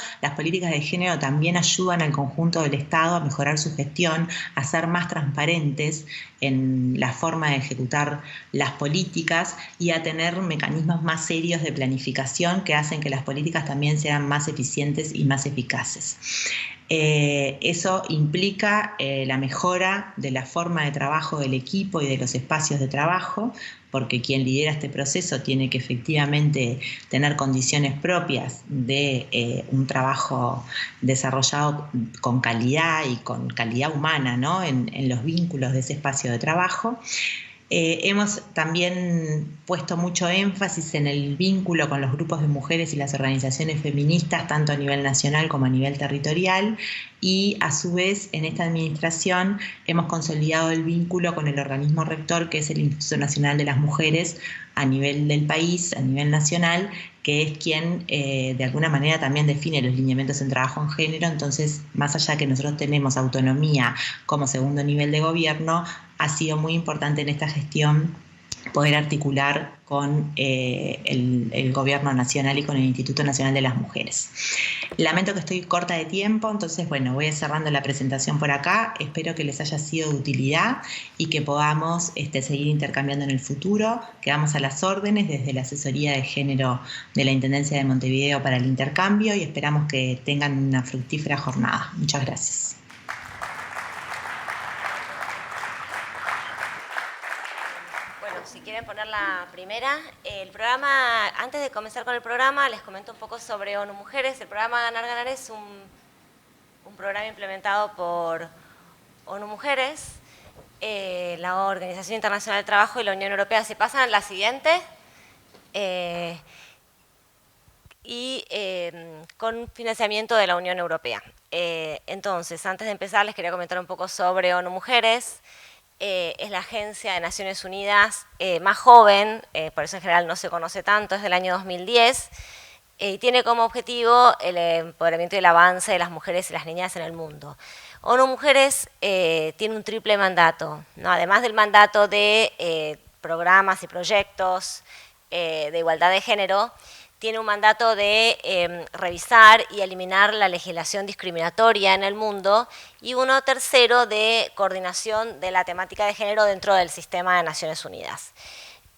también ayudan al conjunto del Estado a mejorar su gestión, a ser más transparentes en la forma de ejecutar las políticas y a tener mecanismos más serios de planificación que hacen que las políticas también sean más eficientes y más eficaces. Eso implica la mejora de la forma de trabajo del equipo y de los espacios de trabajo, porque quien lidera este proceso tiene que efectivamente tener condiciones propias de un trabajo desarrollado con calidad y con calidad humana, ¿no? en los vínculos de ese espacio de trabajo. Hemos también puesto mucho énfasis en el vínculo con los grupos de mujeres y las organizaciones feministas, tanto a nivel nacional como a nivel territorial, y a su vez en esta administración hemos consolidado el vínculo con el organismo rector, que es el Instituto Nacional de las Mujeres a nivel del país, a nivel nacional, que es quien de alguna manera también define los lineamientos en trabajo en género. Entonces, más allá que nosotros tenemos autonomía como segundo nivel de gobierno, ha sido muy importante en esta gestión poder articular con el Gobierno Nacional y con el Instituto Nacional de las Mujeres. Lamento que estoy corta de tiempo, entonces, bueno, voy cerrando la presentación por acá. Espero que les haya sido de utilidad y que podamos seguir intercambiando en el futuro. Quedamos a las órdenes desde la Asesoría de Género de la Intendencia de Montevideo para el intercambio y esperamos que tengan una fructífera jornada. Muchas gracias. Si quieren poner la primera, el programa, antes de comenzar con el programa, les comento un poco sobre ONU Mujeres. El programa Ganar Ganar es un programa implementado por ONU Mujeres, la Organización Internacional del Trabajo y la Unión Europea. Se pasan a la siguiente, con financiamiento de la Unión Europea. Entonces, antes de empezar, les quería comentar un poco sobre ONU Mujeres. Es la agencia de Naciones Unidas más joven, por eso en general no se conoce tanto, es del año 2010, y tiene como objetivo el empoderamiento y el avance de las mujeres y las niñas en el mundo. ONU Mujeres tiene un triple mandato, ¿no? Además del mandato de programas y proyectos de igualdad de género, tiene un mandato de revisar y eliminar la legislación discriminatoria en el mundo y uno tercero de coordinación de la temática de género dentro del sistema de Naciones Unidas.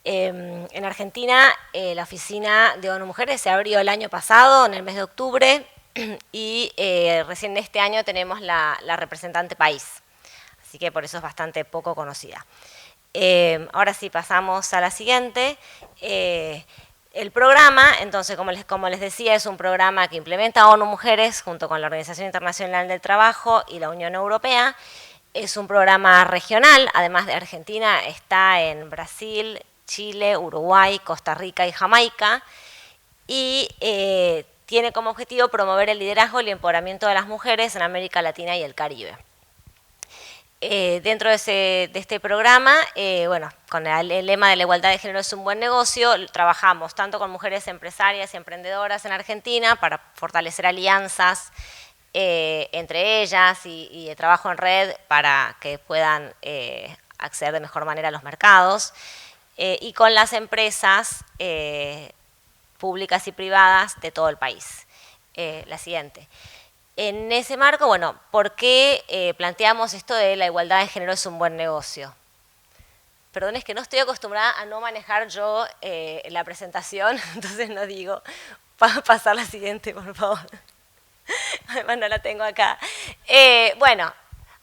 En Argentina, la oficina de ONU Mujeres se abrió el año pasado, en el mes de octubre, y recién este año tenemos la representante país, así que por eso es bastante poco conocida. Ahora sí, pasamos a la siguiente. El programa, entonces, como les decía, es un programa que implementa ONU Mujeres junto con la Organización Internacional del Trabajo y la Unión Europea. Es un programa regional, además de Argentina, está en Brasil, Chile, Uruguay, Costa Rica y Jamaica. Y tiene como objetivo promover el liderazgo y el empoderamiento de las mujeres en América Latina y el Caribe. Dentro de este programa, bueno, con el lema de la igualdad de género es un buen negocio, trabajamos tanto con mujeres empresarias y emprendedoras en Argentina para fortalecer alianzas entre ellas y de trabajo en red para que puedan acceder de mejor manera a los mercados, y con las empresas públicas y privadas de todo el país. La siguiente. En ese marco, bueno, ¿por qué planteamos esto de la igualdad de género es un buen negocio? Perdón, es que no estoy acostumbrada a no manejar yo la presentación, entonces no digo, pasar la siguiente, por favor. Además no la tengo acá. Bueno,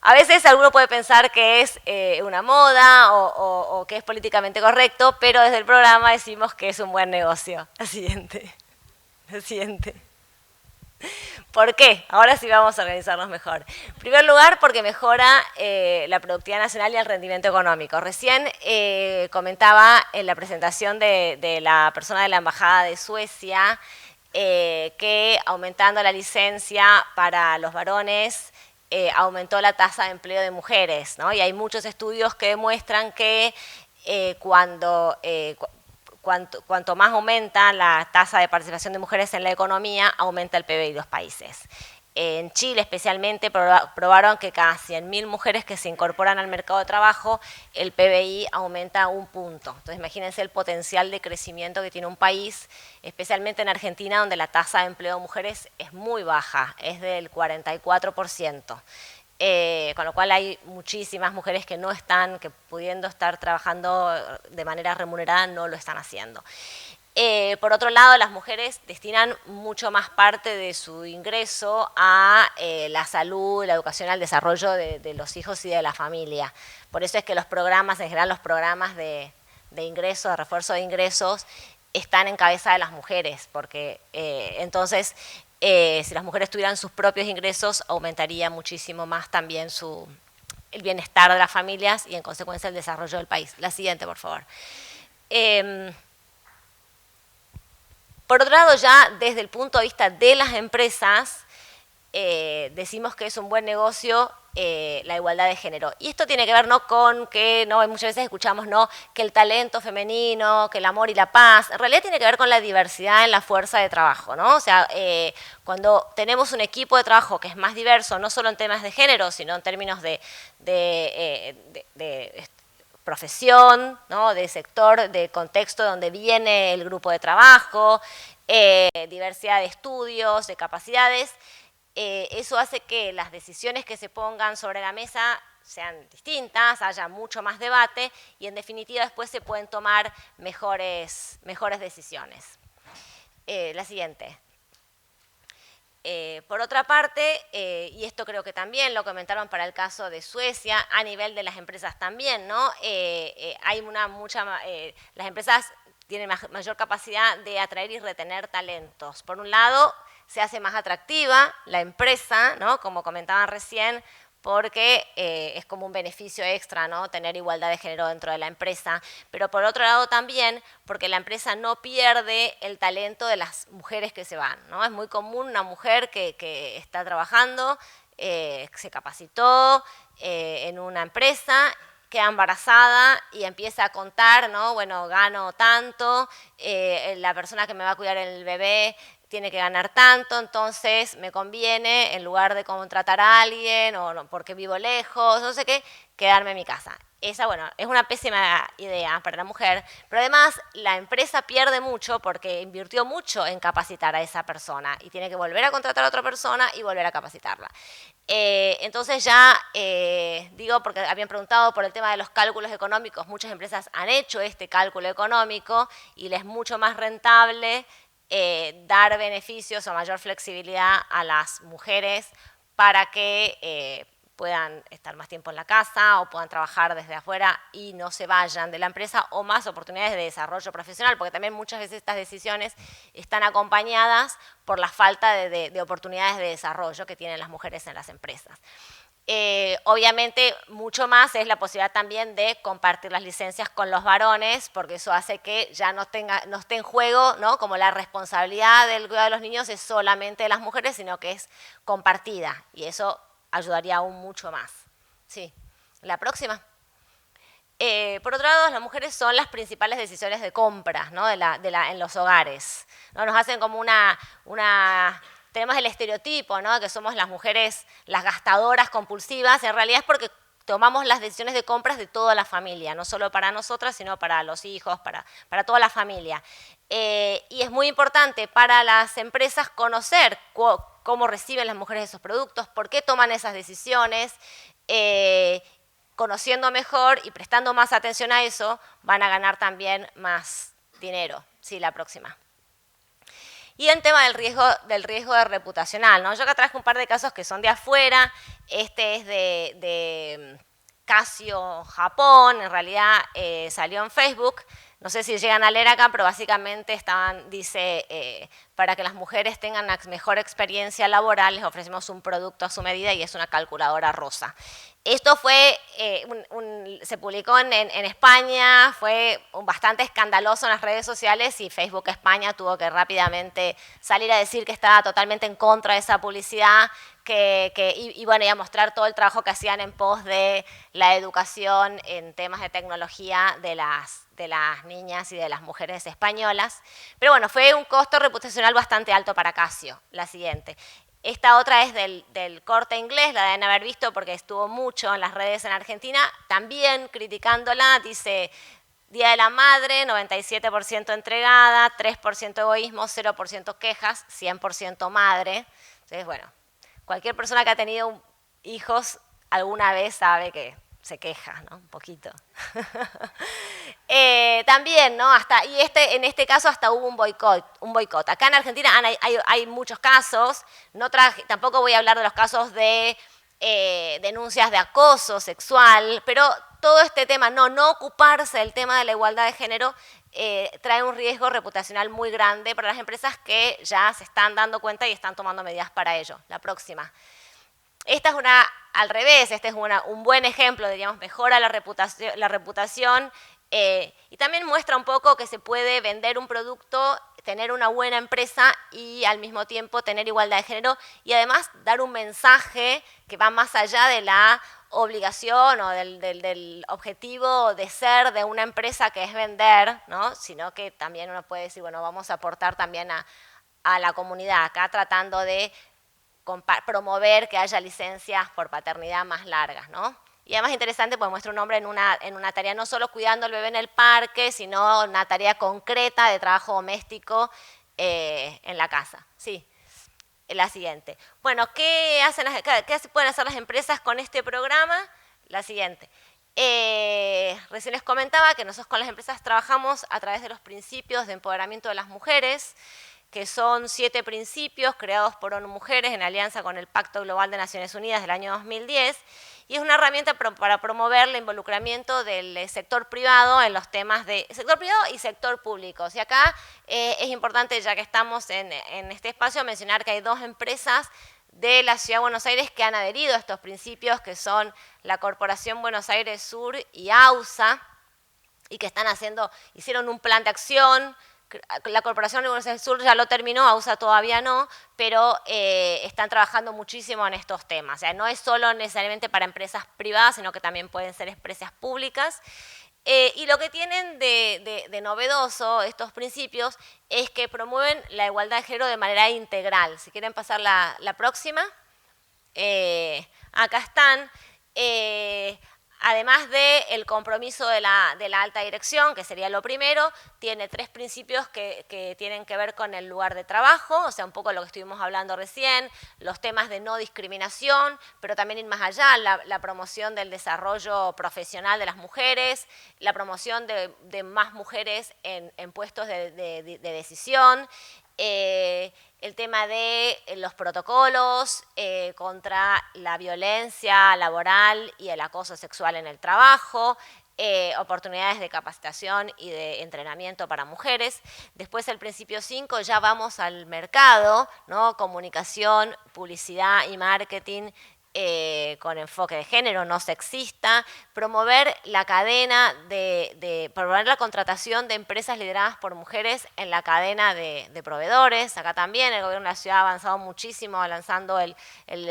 A veces alguno puede pensar que es una moda o que es políticamente correcto, pero desde el programa decimos que es un buen negocio. La siguiente. La siguiente. ¿Por qué? Ahora sí vamos a organizarnos mejor. En primer lugar, porque mejora la productividad nacional y el rendimiento económico. Recién comentaba en la presentación de la persona de la Embajada de Suecia que aumentando la licencia para los varones aumentó la tasa de empleo de mujeres, ¿no? Y hay muchos estudios que demuestran que cuanto más aumenta la tasa de participación de mujeres en la economía, aumenta el PBI de los países. En Chile especialmente probaron que cada 100.000 mujeres que se incorporan al mercado de trabajo, el PBI aumenta 1 punto. Entonces imagínense el potencial de crecimiento que tiene un país, especialmente en Argentina, donde la tasa de empleo de mujeres es muy baja, es del 44%. Con lo cual hay muchísimas mujeres que no están, que pudiendo estar trabajando de manera remunerada, no lo están haciendo. Por otro lado, las mujeres destinan mucho más parte de su ingreso a la salud, la educación, al desarrollo de los hijos y de la familia. Por eso es que los programas, en general los programas de ingresos, de refuerzo de ingresos, están en cabeza de las mujeres, porque entonces si las mujeres tuvieran sus propios ingresos, aumentaría muchísimo más también el bienestar de las familias y en consecuencia el desarrollo del país. La siguiente, por favor. Por otro lado, ya desde el punto de vista de las empresas, decimos que es un buen negocio la igualdad de género. Y esto tiene que ver no con que, no, muchas veces escuchamos no, que el talento femenino, que el amor y la paz, en realidad tiene que ver con la diversidad en la fuerza de trabajo, ¿no? O sea, cuando tenemos un equipo de trabajo que es más diverso, no solo en temas de género, sino en términos de profesión, ¿no? De sector, de contexto donde viene el grupo de trabajo, diversidad de estudios, de capacidades, eso hace que las decisiones que se pongan sobre la mesa sean distintas, haya mucho más debate y en definitiva después se pueden tomar mejores decisiones. La siguiente. Por otra parte, y esto creo que también lo comentaron para el caso de Suecia, a nivel de las empresas también, ¿no? Hay las empresas tienen mayor capacidad de atraer y retener talentos. Por un lado, se hace más atractiva la empresa, ¿no? Como comentaban recién, porque es como un beneficio extra, ¿no? Tener igualdad de género dentro de la empresa, pero por otro lado también porque la empresa no pierde el talento de las mujeres que se van, ¿no? Es muy común una mujer que está trabajando, se capacitó en una empresa, queda embarazada y empieza a contar, ¿no? Bueno, gano tanto, la persona que me va a cuidar el bebé tiene que ganar tanto, entonces me conviene, en lugar de contratar a alguien o no, porque vivo lejos, no sé qué, quedarme en mi casa. Esa, bueno, es una pésima idea para la mujer, pero además la empresa pierde mucho porque invirtió mucho en capacitar a esa persona y tiene que volver a contratar a otra persona y volver a capacitarla. Entonces ya, digo, porque habían preguntado por el tema de los cálculos económicos, muchas empresas han hecho este cálculo económico y les es mucho más rentable dar beneficios o mayor flexibilidad a las mujeres para que puedan estar más tiempo en la casa o puedan trabajar desde afuera y no se vayan de la empresa, o más oportunidades de desarrollo profesional, porque también muchas veces estas decisiones están acompañadas por la falta de oportunidades de desarrollo que tienen las mujeres en las empresas. Obviamente mucho más es la posibilidad también de compartir las licencias con los varones, porque eso hace que ya no esté en juego, ¿no? Como la responsabilidad del cuidado de los niños es solamente de las mujeres, sino que es compartida y eso ayudaría aún mucho más. Sí, la próxima. Por otro lado, las mujeres son las principales decisiones de compras, ¿no? en los hogares, ¿no? Nos hacen como tenemos el estereotipo, ¿no? Que somos las mujeres las gastadoras compulsivas. En realidad es porque tomamos las decisiones de compras de toda la familia, no solo para nosotras, sino para los hijos, para toda la familia. Y es muy importante para las empresas conocer cómo reciben las mujeres esos productos, por qué toman esas decisiones. Conociendo mejor y prestando más atención a eso, van a ganar también más dinero. Sí, la próxima. Y el tema del riesgo de reputacional, ¿no? Yo acá traje un par de casos que son de afuera. Este es de Casio, Japón, en realidad salió en Facebook. No sé si llegan a leer acá, pero básicamente dice, para que las mujeres tengan una mejor experiencia laboral, les ofrecemos un producto a su medida y es una calculadora rosa. Esto fue, se publicó en España, fue bastante escandaloso en las redes sociales y Facebook España tuvo que rápidamente salir a decir que estaba totalmente en contra de esa publicidad y bueno, y a mostrar todo el trabajo que hacían en pos de la educación en temas de tecnología de las niñas y de las mujeres españolas. Pero bueno, fue un costo reputacional bastante alto para Casio, la siguiente. Esta otra es del Corte Inglés, la deben haber visto porque estuvo mucho en las redes en Argentina, también criticándola, dice, Día de la Madre, 97% entregada, 3% egoísmo, 0% quejas, 100% madre. Entonces, bueno, cualquier persona que ha tenido hijos alguna vez sabe que se queja, ¿no? Un poquito. También, ¿no? En este caso hasta hubo un boicot. Acá en Argentina hay muchos casos, tampoco voy a hablar de los casos de denuncias de acoso sexual, pero todo este tema, no ocuparse del tema de la igualdad de género, trae un riesgo reputacional muy grande para las empresas que ya se están dando cuenta y están tomando medidas para ello. La próxima. Esta es al revés, este es un buen ejemplo, diríamos, mejora la reputación y también muestra un poco que se puede vender un producto, tener una buena empresa y al mismo tiempo tener igualdad de género y además dar un mensaje que va más allá de la obligación o del objetivo de ser de una empresa que es vender, ¿no? Sino que también uno puede decir, bueno, vamos a aportar también a la comunidad, acá tratando de promover que haya licencias por paternidad más largas, ¿no? Y además interesante, pues muestra un hombre en una tarea no solo cuidando al bebé en el parque, sino una tarea concreta de trabajo doméstico en la casa. Sí, la siguiente. Bueno, ¿qué pueden hacer las empresas con este programa? La siguiente. Recién les comentaba que nosotros con las empresas trabajamos a través de los principios de empoderamiento de las mujeres, que son 7 principios creados por ONU Mujeres en alianza con el Pacto Global de Naciones Unidas del año 2010, y es una herramienta para promover el involucramiento del sector privado en los temas de sector privado y sector público. Y acá es importante, ya que estamos en este espacio, mencionar que hay 2 empresas de la Ciudad de Buenos Aires que han adherido a estos principios, que son la Corporación Buenos Aires Sur y AUSA, y que hicieron un plan de acción. La Corporación de Buenos Aires Sur ya lo terminó, AUSA todavía no, pero están trabajando muchísimo en estos temas. O sea, no es solo necesariamente para empresas privadas, sino que también pueden ser empresas públicas. Y lo que tienen de novedoso estos principios es que promueven la igualdad de género de manera integral. Si quieren pasar la próxima. Acá están. Además del compromiso de la alta dirección, que sería lo primero, tiene 3 principios que tienen que ver con el lugar de trabajo, o sea, un poco lo que estuvimos hablando recién, los temas de no discriminación, pero también ir más allá, la promoción del desarrollo profesional de las mujeres, la promoción de más mujeres en puestos de decisión, el tema de los protocolos contra la violencia laboral y el acoso sexual en el trabajo, oportunidades de capacitación y de entrenamiento para mujeres. Después el principio 5, ya vamos al mercado, ¿no? Comunicación, publicidad y marketing con enfoque de género, no sexista, promover la cadena promover la contratación de empresas lideradas por mujeres en la cadena de proveedores. Acá también el gobierno de la ciudad ha avanzado muchísimo lanzando el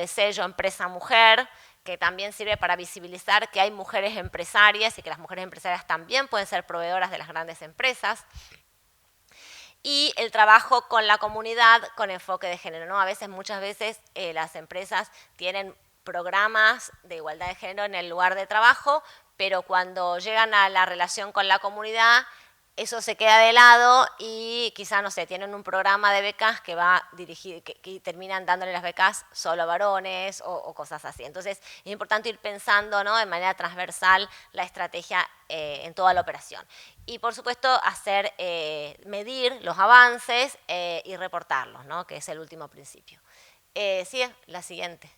sello Empresa Mujer, que también sirve para visibilizar que hay mujeres empresarias y que las mujeres empresarias también pueden ser proveedoras de las grandes empresas. Y el trabajo con la comunidad con enfoque de género, ¿no? Muchas veces las empresas tienen programas de igualdad de género en el lugar de trabajo, pero cuando llegan a la relación con la comunidad eso se queda de lado y quizá, no sé, tienen un programa de becas que va dirigido, que terminan dándole las becas solo a varones o cosas así. Entonces, es importante ir pensando, ¿no?, de manera transversal la estrategia en toda la operación. Y, por supuesto, medir los avances y reportarlos, ¿no?, que es el último principio. Sí, la siguiente.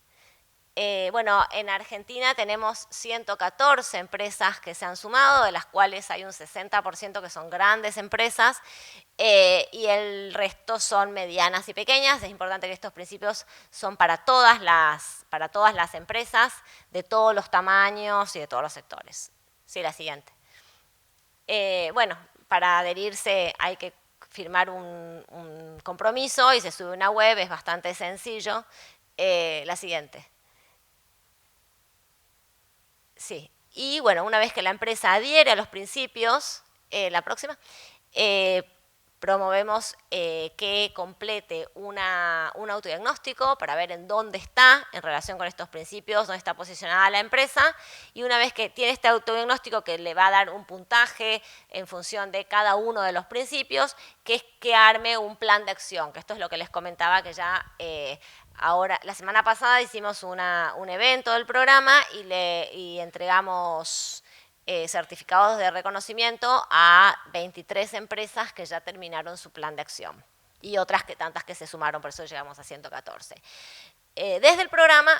Bueno, en Argentina tenemos 114 empresas que se han sumado, de las cuales hay un 60% que son grandes empresas y el resto son medianas y pequeñas. Es importante que estos principios son para todas las empresas de todos los tamaños y de todos los sectores. Sí, la siguiente. Bueno, para adherirse hay que firmar un compromiso y se sube a una web, es bastante sencillo. La siguiente. Sí, y bueno, una vez que la empresa adhiere a los principios, la próxima, promovemos que complete un autodiagnóstico para ver en dónde está en relación con estos principios, dónde está posicionada la empresa, y una vez que tiene este autodiagnóstico que le va a dar un puntaje en función de cada uno de los principios, que es que arme un plan de acción, que esto es lo que les comentaba que ya... Ahora, la semana pasada hicimos un evento del programa y entregamos certificados de reconocimiento a 23 empresas que ya terminaron su plan de acción y otras tantas que se sumaron, por eso llegamos a 114. Desde el programa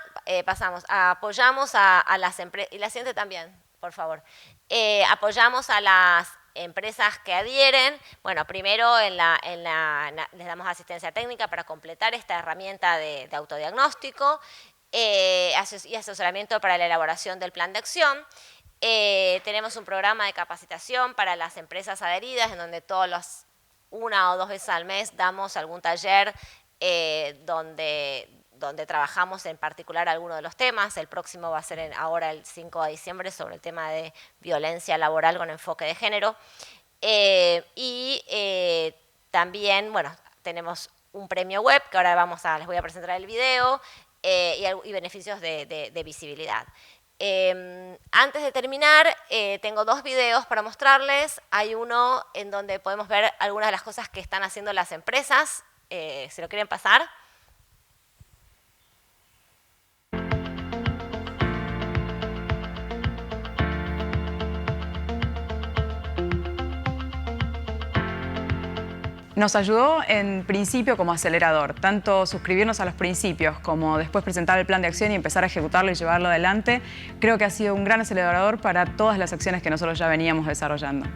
apoyamos a las empresas, y la siguiente también, por favor, apoyamos a las empresas que adhieren. Bueno, primero les damos asistencia técnica para completar esta herramienta de autodiagnóstico y asesoramiento para la elaboración del plan de acción. Tenemos un programa de capacitación para las empresas adheridas en donde una o dos veces al mes damos algún taller donde trabajamos en particular algunos de los temas. El próximo va a ser ahora el 5 de diciembre sobre el tema de violencia laboral con enfoque de género. También, bueno, tenemos un premio web que ahora les voy a presentar el video y beneficios de visibilidad. Antes de terminar, tengo dos videos para mostrarles. Hay uno en donde podemos ver algunas de las cosas que están haciendo las empresas. ¿Se lo quieren pasar? Nos ayudó en principio como acelerador, tanto suscribirnos a los principios como después presentar el plan de acción y empezar a ejecutarlo y llevarlo adelante. Creo que ha sido un gran acelerador para todas las acciones que nosotros ya veníamos desarrollando.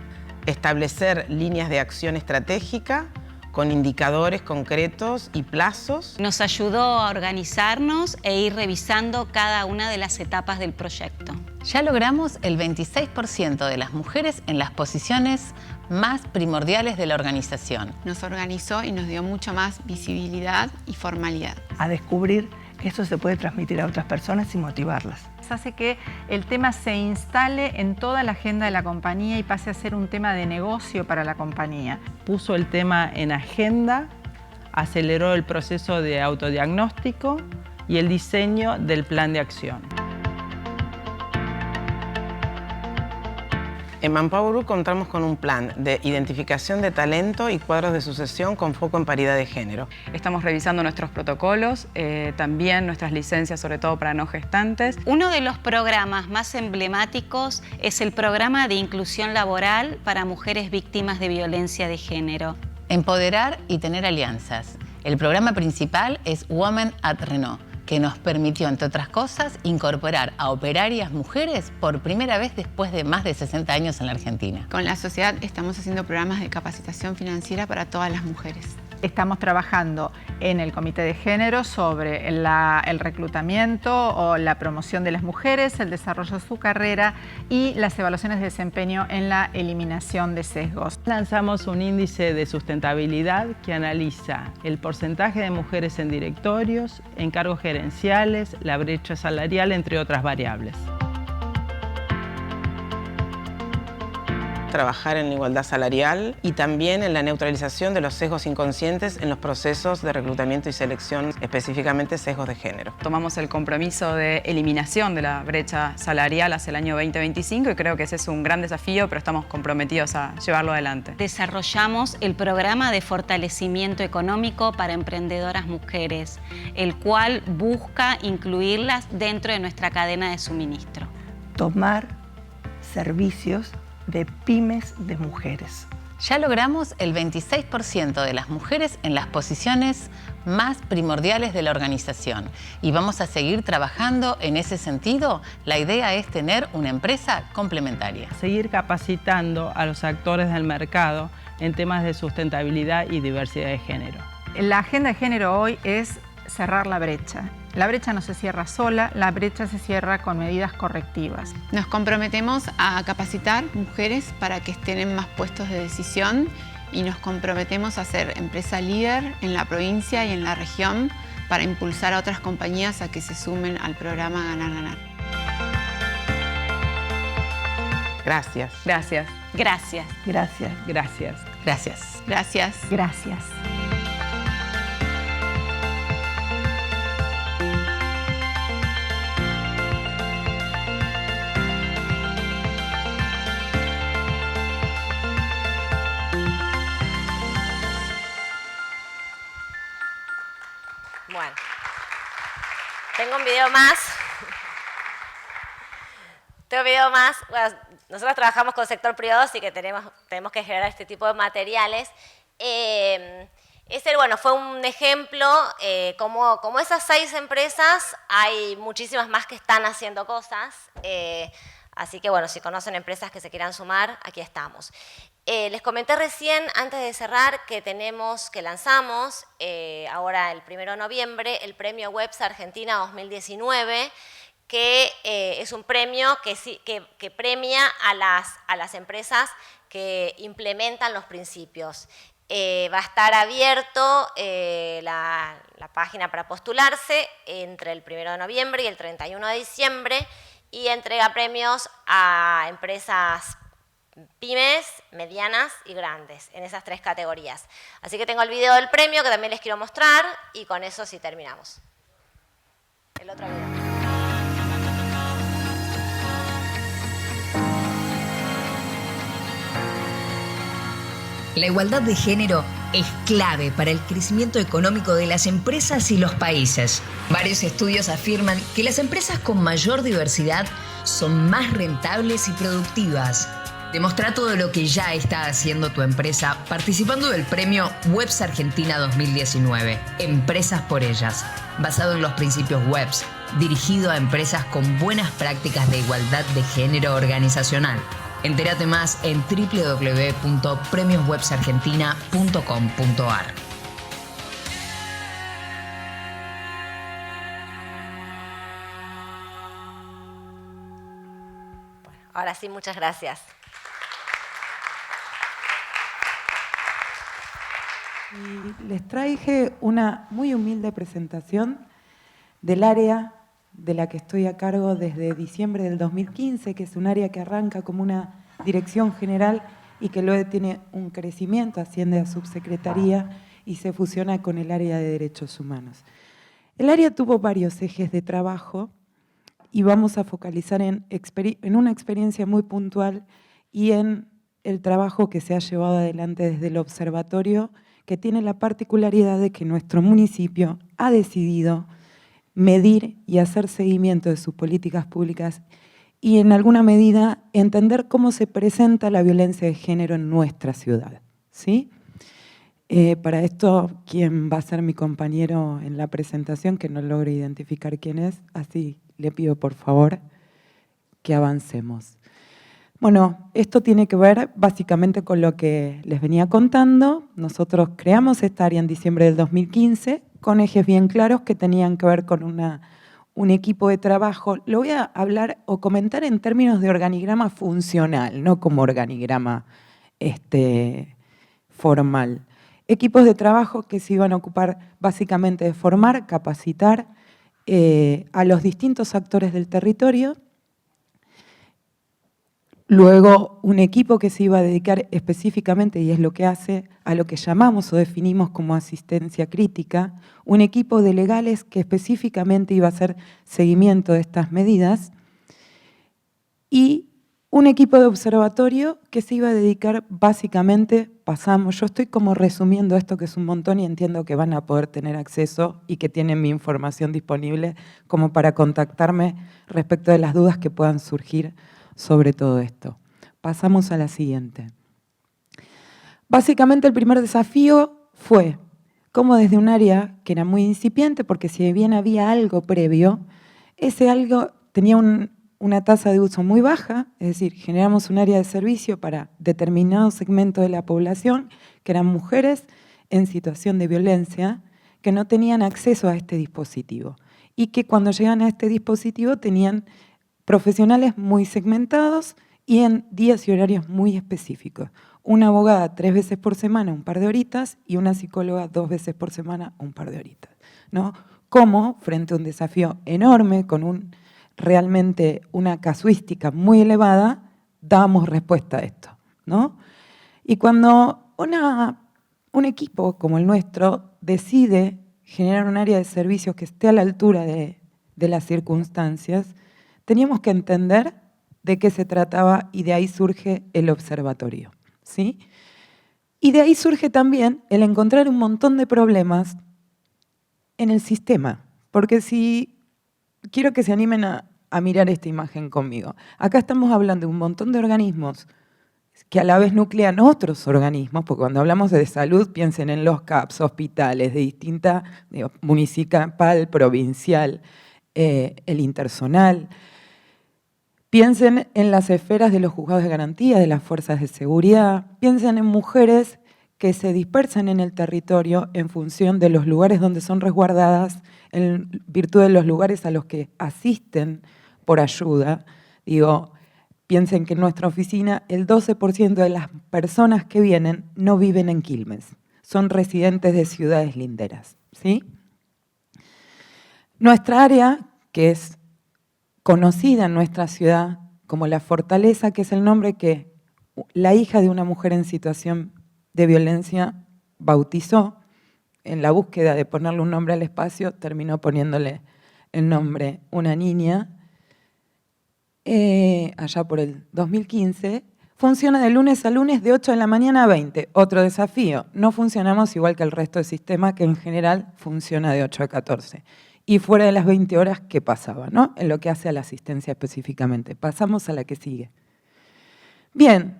Establecer líneas de acción estratégica con indicadores concretos y plazos. Nos ayudó a organizarnos e ir revisando cada una de las etapas del proyecto. Ya logramos el 26% de las mujeres en las posiciones más primordiales de la organización. Nos organizó y nos dio mucho más visibilidad y formalidad. A descubrir que esto se puede transmitir a otras personas y motivarlas. Hace que el tema se instale en toda la agenda de la compañía y pase a ser un tema de negocio para la compañía. Puso el tema en agenda, aceleró el proceso de autodiagnóstico y el diseño del plan de acción. En Manpower Group contamos con un plan de identificación de talento y cuadros de sucesión con foco en paridad de género. Estamos revisando nuestros protocolos, también nuestras licencias, sobre todo para no gestantes. Uno de los programas más emblemáticos es el programa de inclusión laboral para mujeres víctimas de violencia de género. Empoderar y tener alianzas. El programa principal es Women at Renault, que nos permitió, entre otras cosas, incorporar a operarias mujeres por primera vez después de más de 60 años en la Argentina. Con la sociedad estamos haciendo programas de capacitación financiera para todas las mujeres. Estamos trabajando en el Comité de Género sobre el reclutamiento o la promoción de las mujeres, el desarrollo de su carrera y las evaluaciones de desempeño en la eliminación de sesgos. Lanzamos un índice de sustentabilidad que analiza el porcentaje de mujeres en directorios, en cargos gerenciales, la brecha salarial, entre otras variables. trabajar en la igualdad salarial y también en la neutralización de los sesgos inconscientes en los procesos de reclutamiento y selección, específicamente sesgos de género. Tomamos el compromiso de eliminación de la brecha salarial hacia el año 2025 y creo que ese es un gran desafío, pero estamos comprometidos a llevarlo adelante. Desarrollamos el programa de fortalecimiento económico para emprendedoras mujeres, el cual busca incluirlas dentro de nuestra cadena de suministro. Tomar servicios de pymes de mujeres. Ya logramos el 26% de las mujeres en las posiciones más primordiales de la organización y vamos a seguir trabajando en ese sentido. La idea es tener una empresa complementaria. Seguir capacitando a los actores del mercado en temas de sustentabilidad y diversidad de género. La agenda de género hoy es cerrar la brecha. La brecha no se cierra sola, la brecha se cierra con medidas correctivas. Nos comprometemos a capacitar mujeres para que estén en más puestos de decisión y nos comprometemos a ser empresa líder en la provincia y en la región para impulsar a otras compañías a que se sumen al programa Ganar Ganar. Gracias. Gracias. Gracias. Gracias. Gracias. Gracias. Gracias. Gracias. Bueno, tengo un video más. Bueno, nosotros trabajamos con el sector privado, así que tenemos que generar este tipo de materiales. Fue un ejemplo, como esas 6 empresas, hay muchísimas más que están haciendo cosas. Así que, bueno, si conocen empresas que se quieran sumar, aquí estamos. Les comenté recién, antes de cerrar, que lanzamos ahora el 1 de noviembre el premio Webs Argentina 2019, que es un premio que premia a las empresas que implementan los principios. Va a estar abierto la página para postularse entre el 1 de noviembre y el 31 de diciembre y entrega premios a empresas pymes, medianas y grandes, en esas 3 categorías. Así que tengo el video del premio que también les quiero mostrar y con eso sí terminamos. El otro video. La igualdad de género es clave para el crecimiento económico de las empresas y los países. Varios estudios afirman que las empresas con mayor diversidad son más rentables y productivas. Demostrá todo lo que ya está haciendo tu empresa participando del premio Webs Argentina 2019, Empresas por Ellas, basado en los principios Webs, dirigido a empresas con buenas prácticas de igualdad de género organizacional. Entérate más en www.premioswebsargentina.com.ar. Ahora sí, muchas gracias. Y les traje una muy humilde presentación del área de la que estoy a cargo desde diciembre del 2015, que es un área que arranca como una dirección general y que luego tiene un crecimiento, asciende a subsecretaría y se fusiona con el área de derechos humanos. El área tuvo varios ejes de trabajo y vamos a focalizar en una experiencia muy puntual y en el trabajo que se ha llevado adelante desde el observatorio, que tiene la particularidad de que nuestro municipio ha decidido medir y hacer seguimiento de sus políticas públicas y en alguna medida entender cómo se presenta la violencia de género en nuestra ciudad, ¿sí? Para esto, ¿quién va a ser mi compañero en la presentación? Que no logro identificar quién es, así le pido por favor que avancemos. Bueno, esto tiene que ver básicamente con lo que les venía contando. Nosotros creamos esta área en diciembre del 2015 con ejes bien claros que tenían que ver con un equipo de trabajo. Lo voy a hablar o comentar en términos de organigrama funcional, no como organigrama formal. Equipos de trabajo que se iban a ocupar básicamente de formar, capacitar a los distintos actores del territorio Luego, un equipo que se iba a dedicar específicamente, y es lo que hace, a lo que llamamos o definimos como asistencia crítica, un equipo de legales que específicamente iba a hacer seguimiento de estas medidas, y un equipo de observatorio que se iba a dedicar básicamente, yo estoy como resumiendo esto que es un montón y entiendo que van a poder tener acceso y que tienen mi información disponible como para contactarme respecto de las dudas que puedan surgir sobre todo esto. Pasamos a la siguiente. Básicamente el primer desafío fue cómo desde un área que era muy incipiente, porque si bien había algo previo, ese algo tenía una tasa de uso muy baja, es decir, generamos un área de servicio para determinado segmento de la población, que eran mujeres en situación de violencia, que no tenían acceso a este dispositivo y que cuando llegan a este dispositivo tenían profesionales muy segmentados y en días y horarios muy específicos. Una abogada 3 veces por semana, un par de horitas, y una psicóloga 2 veces por semana, un par de horitas, ¿no? Como frente a un desafío enorme, con realmente una casuística muy elevada, damos respuesta a esto, ¿no? Y cuando un equipo como el nuestro decide generar un área de servicios que esté a la altura de las circunstancias, teníamos que entender de qué se trataba y de ahí surge el observatorio, ¿sí? Y de ahí surge también el encontrar un montón de problemas en el sistema, porque si quiero que se animen a mirar esta imagen conmigo. Acá estamos hablando de un montón de organismos que a la vez nuclean otros organismos, porque cuando hablamos de salud piensen en los CAPS, hospitales de distinta, municipal, provincial, el intersonal. Piensen en las esferas de los juzgados de garantía, de las fuerzas de seguridad. Piensen en mujeres que se dispersan en el territorio en función de los lugares donde son resguardadas, en virtud de los lugares a los que asisten por ayuda. Piensen que en nuestra oficina el 12% de las personas que vienen no viven en Quilmes, son residentes de ciudades linderas, ¿sí? Nuestra área, que es conocida en nuestra ciudad como La Fortaleza, que es el nombre que la hija de una mujer en situación de violencia bautizó, en la búsqueda de ponerle un nombre al espacio, terminó poniéndole el nombre una niña, allá por el 2015, funciona de lunes a lunes de 8 de la mañana a 20. Otro desafío, no funcionamos igual que el resto del sistema, que en general funciona de 8 a 14. Y fuera de las 20 horas, ¿qué pasaba, no? En lo que hace a la asistencia específicamente. Pasamos a la que sigue. Bien,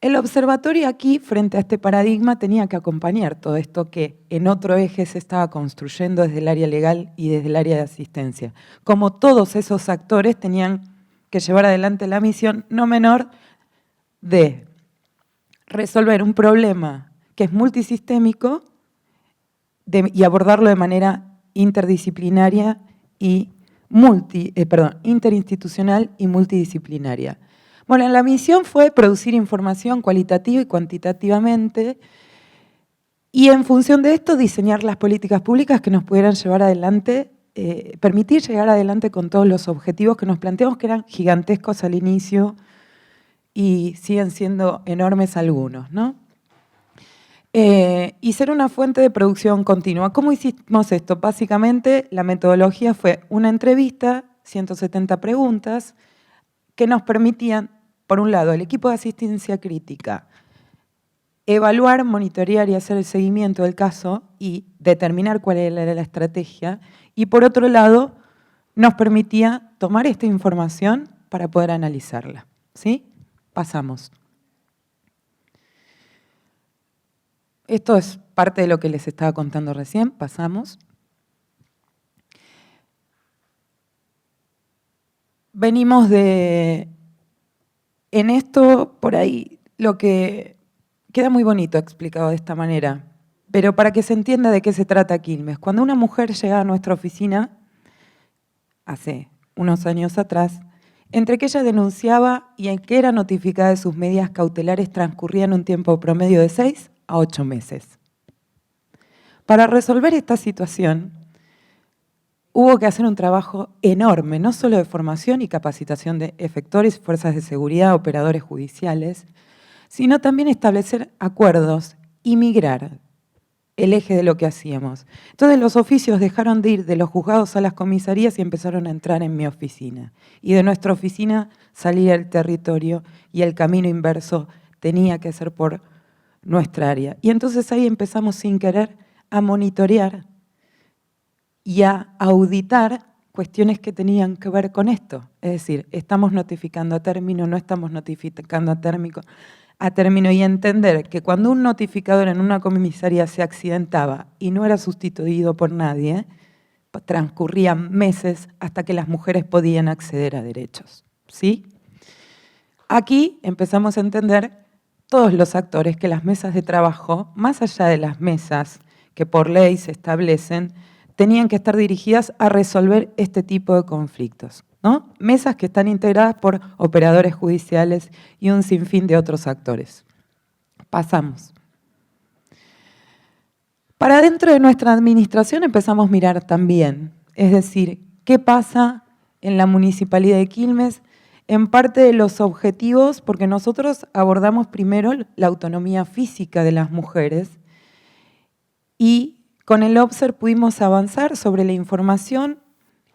el observatorio aquí, frente a este paradigma, tenía que acompañar todo esto que en otro eje se estaba construyendo desde el área legal y desde el área de asistencia. Como todos esos actores tenían que llevar adelante la misión no menor de resolver un problema que es multisistémico y abordarlo de manera interdisciplinaria y interinstitucional y multidisciplinaria. Bueno, la misión fue producir información cualitativa y cuantitativamente y en función de esto diseñar las políticas públicas que nos pudieran llevar adelante, permitir llegar adelante con todos los objetivos que nos planteamos, que eran gigantescos al inicio y siguen siendo enormes algunos, ¿no? Y ser una fuente de producción continua. ¿Cómo hicimos esto? Básicamente la metodología fue una entrevista, 170 preguntas, que nos permitían, por un lado, el equipo de asistencia crítica, evaluar, monitorear y hacer el seguimiento del caso y determinar cuál era la estrategia, y por otro lado, nos permitía tomar esta información para poder analizarla, ¿sí? Pasamos. Esto es parte de lo que les estaba contando recién, pasamos. Venimos en esto, por ahí, lo que queda muy bonito explicado de esta manera, pero para que se entienda de qué se trata Quilmes. Cuando una mujer llega a nuestra oficina, hace unos años atrás, entre que ella denunciaba y en que era notificada de sus medidas cautelares transcurrían un tiempo promedio de 6 a 8 meses. Para resolver esta situación, hubo que hacer un trabajo enorme, no solo de formación y capacitación de efectores, fuerzas de seguridad, operadores judiciales, sino también establecer acuerdos y migrar el eje de lo que hacíamos. Entonces los oficios dejaron de ir de los juzgados a las comisarías y empezaron a entrar en mi oficina. Y de nuestra oficina salir al territorio y el camino inverso tenía que ser por nuestra área. Y entonces ahí empezamos sin querer a monitorear y a auditar cuestiones que tenían que ver con esto. Es decir, estamos notificando a término, no estamos notificando a término, y entender que cuando un notificador en una comisaría se accidentaba y no era sustituido por nadie, transcurrían meses hasta que las mujeres podían acceder a derechos. ¿Sí? Aquí empezamos a entender todos los actores que las mesas de trabajo, más allá de las mesas que por ley se establecen, tenían que estar dirigidas a resolver este tipo de conflictos, ¿no? Mesas que están integradas por operadores judiciales y un sinfín de otros actores. Pasamos. Para dentro de nuestra administración empezamos a mirar también, es decir, qué pasa en la Municipalidad de Quilmes, en parte de los objetivos, porque nosotros abordamos primero la autonomía física de las mujeres y con el Obser pudimos avanzar sobre la información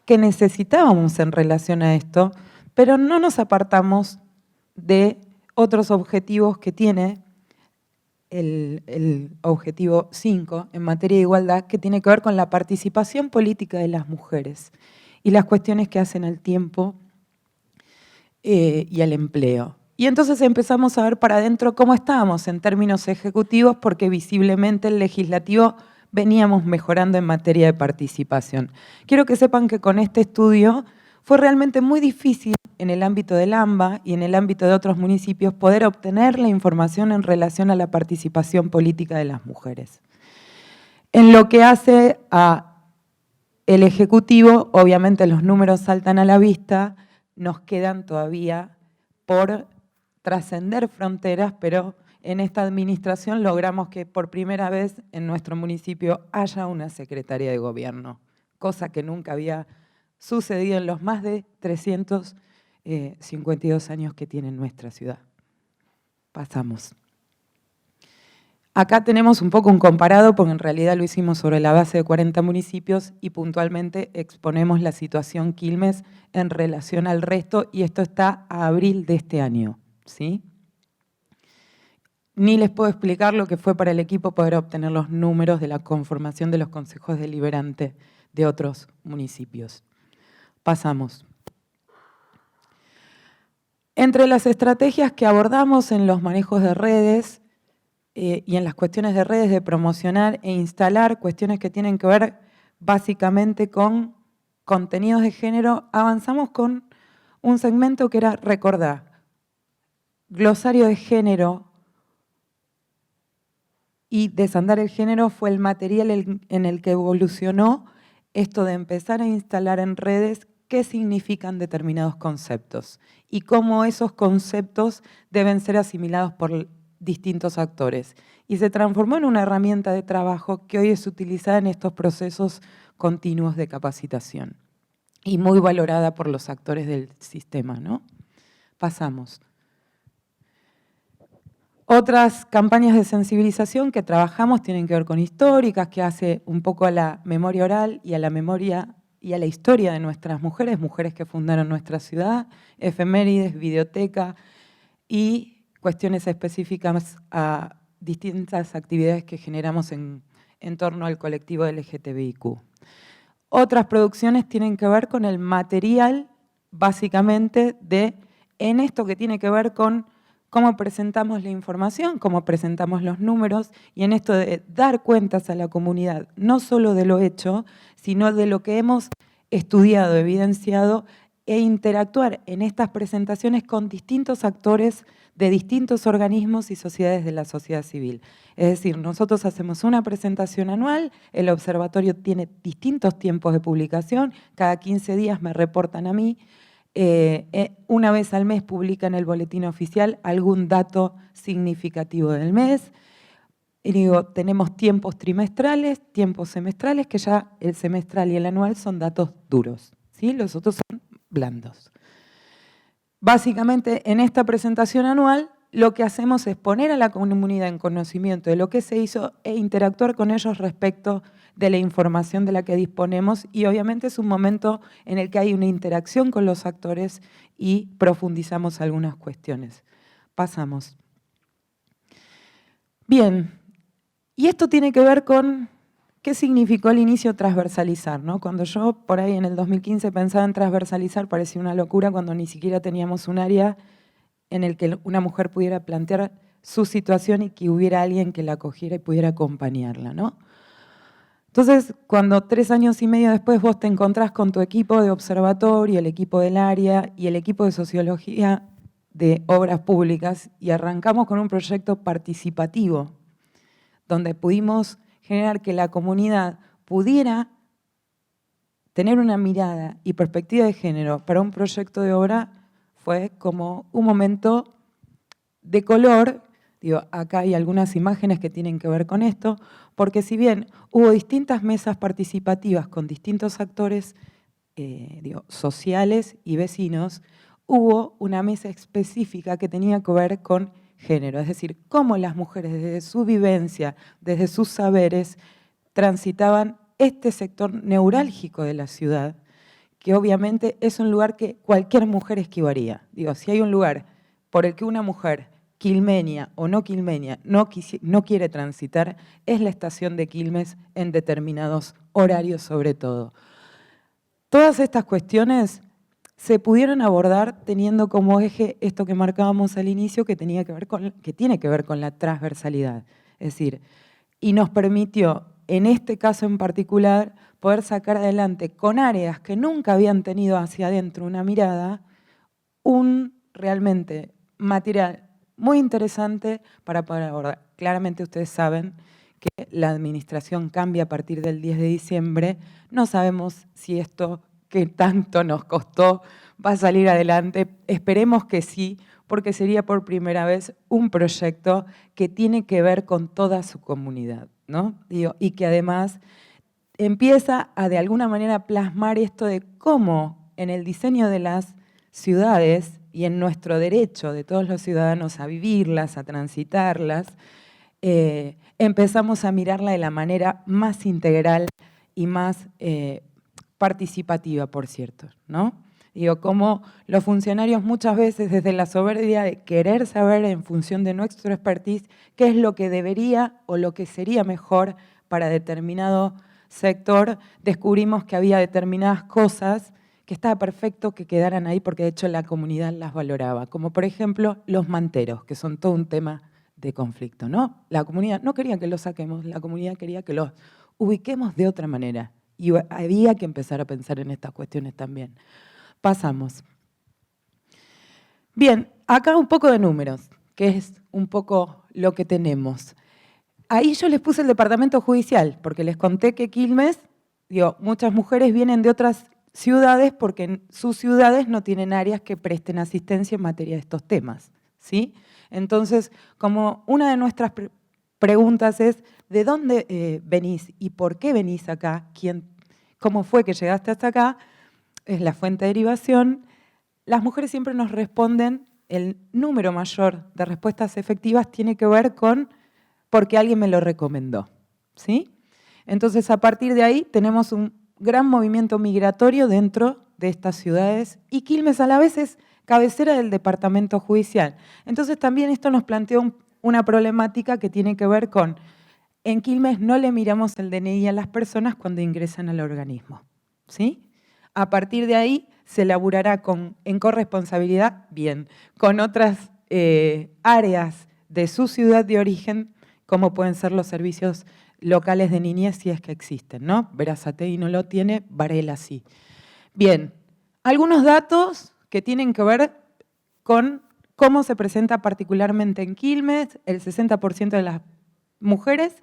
que necesitábamos en relación a esto, pero no nos apartamos de otros objetivos que tiene el objetivo 5 en materia de igualdad, que tiene que ver con la participación política de las mujeres y las cuestiones que hacen al tiempo y al empleo. Y entonces empezamos a ver para adentro cómo estábamos en términos ejecutivos, porque visiblemente el legislativo veníamos mejorando en materia de participación. Quiero que sepan que con este estudio fue realmente muy difícil en el ámbito del AMBA y en el ámbito de otros municipios poder obtener la información en relación a la participación política de las mujeres. En lo que hace a el Ejecutivo, obviamente los números saltan a la vista, nos quedan todavía por trascender fronteras, pero en esta administración logramos que por primera vez en nuestro municipio haya una secretaria de gobierno, cosa que nunca había sucedido en los más de 352 años que tiene nuestra ciudad. Pasamos. Acá tenemos un poco un comparado, porque en realidad lo hicimos sobre la base de 40 municipios y puntualmente exponemos la situación Quilmes en relación al resto, y esto está a abril de este año, ¿sí? Ni les puedo explicar lo que fue para el equipo poder obtener los números de la conformación de los consejos deliberantes de otros municipios. Pasamos. Entre las estrategias que abordamos en los manejos de redes y en las cuestiones de redes de promocionar e instalar cuestiones que tienen que ver básicamente con contenidos de género, avanzamos con un segmento que era recordar, glosario de género, y desandar el género fue el material en el que evolucionó esto de empezar a instalar en redes qué significan determinados conceptos y cómo esos conceptos deben ser asimilados por distintos actores. Y se transformó en una herramienta de trabajo que hoy es utilizada en estos procesos continuos de capacitación y muy valorada por los actores del sistema, ¿no? Pasamos. Otras campañas de sensibilización que trabajamos tienen que ver con históricas, que hace un poco a la memoria oral y a la memoria y a la historia de nuestras mujeres, mujeres que fundaron nuestra ciudad, efemérides, videoteca y cuestiones específicas a distintas actividades que generamos en torno al colectivo LGTBIQ. Otras producciones tienen que ver con el material, básicamente, en esto que tiene que ver con cómo presentamos la información, cómo presentamos los números, y en esto de dar cuentas a la comunidad, no solo de lo hecho, sino de lo que hemos estudiado, evidenciado, e interactuar en estas presentaciones con distintos actores de distintos organismos y sociedades de la sociedad civil. Es decir, nosotros hacemos una presentación anual, el observatorio tiene distintos tiempos de publicación, cada 15 días me reportan a mí, una vez al mes publica en el boletín oficial algún dato significativo del mes. Y digo, tenemos tiempos trimestrales, tiempos semestrales, que ya el semestral y el anual son datos duros, ¿sí? Los otros son blandos. Básicamente, en esta presentación anual, lo que hacemos es poner a la comunidad en conocimiento de lo que se hizo e interactuar con ellos respecto de la información de la que disponemos, y obviamente es un momento en el que hay una interacción con los actores y profundizamos algunas cuestiones. Pasamos. Bien, y esto tiene que ver con qué significó el inicio transversalizar, ¿no? Cuando yo por ahí en el 2015 pensaba en transversalizar, parecía una locura cuando ni siquiera teníamos un área en el que una mujer pudiera plantear su situación y que hubiera alguien que la acogiera y pudiera acompañarla, ¿no? Entonces, cuando 3 años y medio después vos te encontrás con tu equipo de observatorio, el equipo del área y el equipo de sociología de obras públicas, y arrancamos con un proyecto participativo, donde pudimos generar que la comunidad pudiera tener una mirada y perspectiva de género para un proyecto de obra, fue como un momento de color. Digo, acá hay algunas imágenes que tienen que ver con esto, porque si bien hubo distintas mesas participativas con distintos actores sociales y vecinos, hubo una mesa específica que tenía que ver con género, es decir, cómo las mujeres desde su vivencia, desde sus saberes, transitaban este sector neurálgico de la ciudad, que obviamente es un lugar que cualquier mujer esquivaría. Digo, si hay un lugar por el que una mujer quilmenia o no quilmenia no quiere transitar, es la estación de Quilmes en determinados horarios sobre todo. Todas estas cuestiones se pudieron abordar teniendo como eje esto que marcábamos al inicio, que tiene que ver con la transversalidad. Es decir, y nos permitió, en este caso en particular, poder sacar adelante con áreas que nunca habían tenido hacia adentro una mirada, un realmente material muy interesante para poder abordar. Claramente ustedes saben que la administración cambia a partir del 10 de diciembre. No sabemos si esto que tanto nos costó va a salir adelante. Esperemos que sí, porque sería por primera vez un proyecto que tiene que ver con toda su comunidad, ¿no? Y que además empieza a de alguna manera plasmar esto de cómo en el diseño de las ciudades y en nuestro derecho de todos los ciudadanos a vivirlas, a transitarlas, empezamos a mirarla de la manera más integral y más participativa, por cierto, ¿no? Digo, como los funcionarios muchas veces desde la soberbia de querer saber en función de nuestro expertise qué es lo que debería o lo que sería mejor para determinado sector, descubrimos que había determinadas cosas que estaba perfecto que quedaran ahí porque de hecho la comunidad las valoraba, como por ejemplo los manteros, que son todo un tema de conflicto, ¿no? La comunidad no quería que los saquemos, la comunidad quería que los ubiquemos de otra manera y había que empezar a pensar en estas cuestiones también. Pasamos. Bien, acá un poco de números, que es un poco lo que tenemos. Ahí yo les puse el departamento judicial, porque les conté que Quilmes, muchas mujeres vienen de otras ciudades porque en sus ciudades no tienen áreas que presten asistencia en materia de estos temas, ¿sí? Entonces, como una de nuestras preguntas es, ¿de dónde venís y por qué venís acá? ¿Cómo fue que llegaste hasta acá? Es la fuente de derivación. Las mujeres siempre nos responden, el número mayor de respuestas efectivas tiene que ver con porque alguien me lo recomendó, ¿sí? Entonces, a partir de ahí tenemos un gran movimiento migratorio dentro de estas ciudades y Quilmes a la vez es cabecera del departamento judicial. Entonces también esto nos planteó una problemática que tiene que ver con, en Quilmes no le miramos el DNI a las personas cuando ingresan al organismo, ¿sí? A partir de ahí se elaborará en corresponsabilidad, bien, con otras áreas de su ciudad de origen, como pueden ser los servicios locales de niñez, si es que existen, ¿no? Berazategui no lo tiene, Varela sí. Bien, algunos datos que tienen que ver con cómo se presenta particularmente en Quilmes. El 60% de las mujeres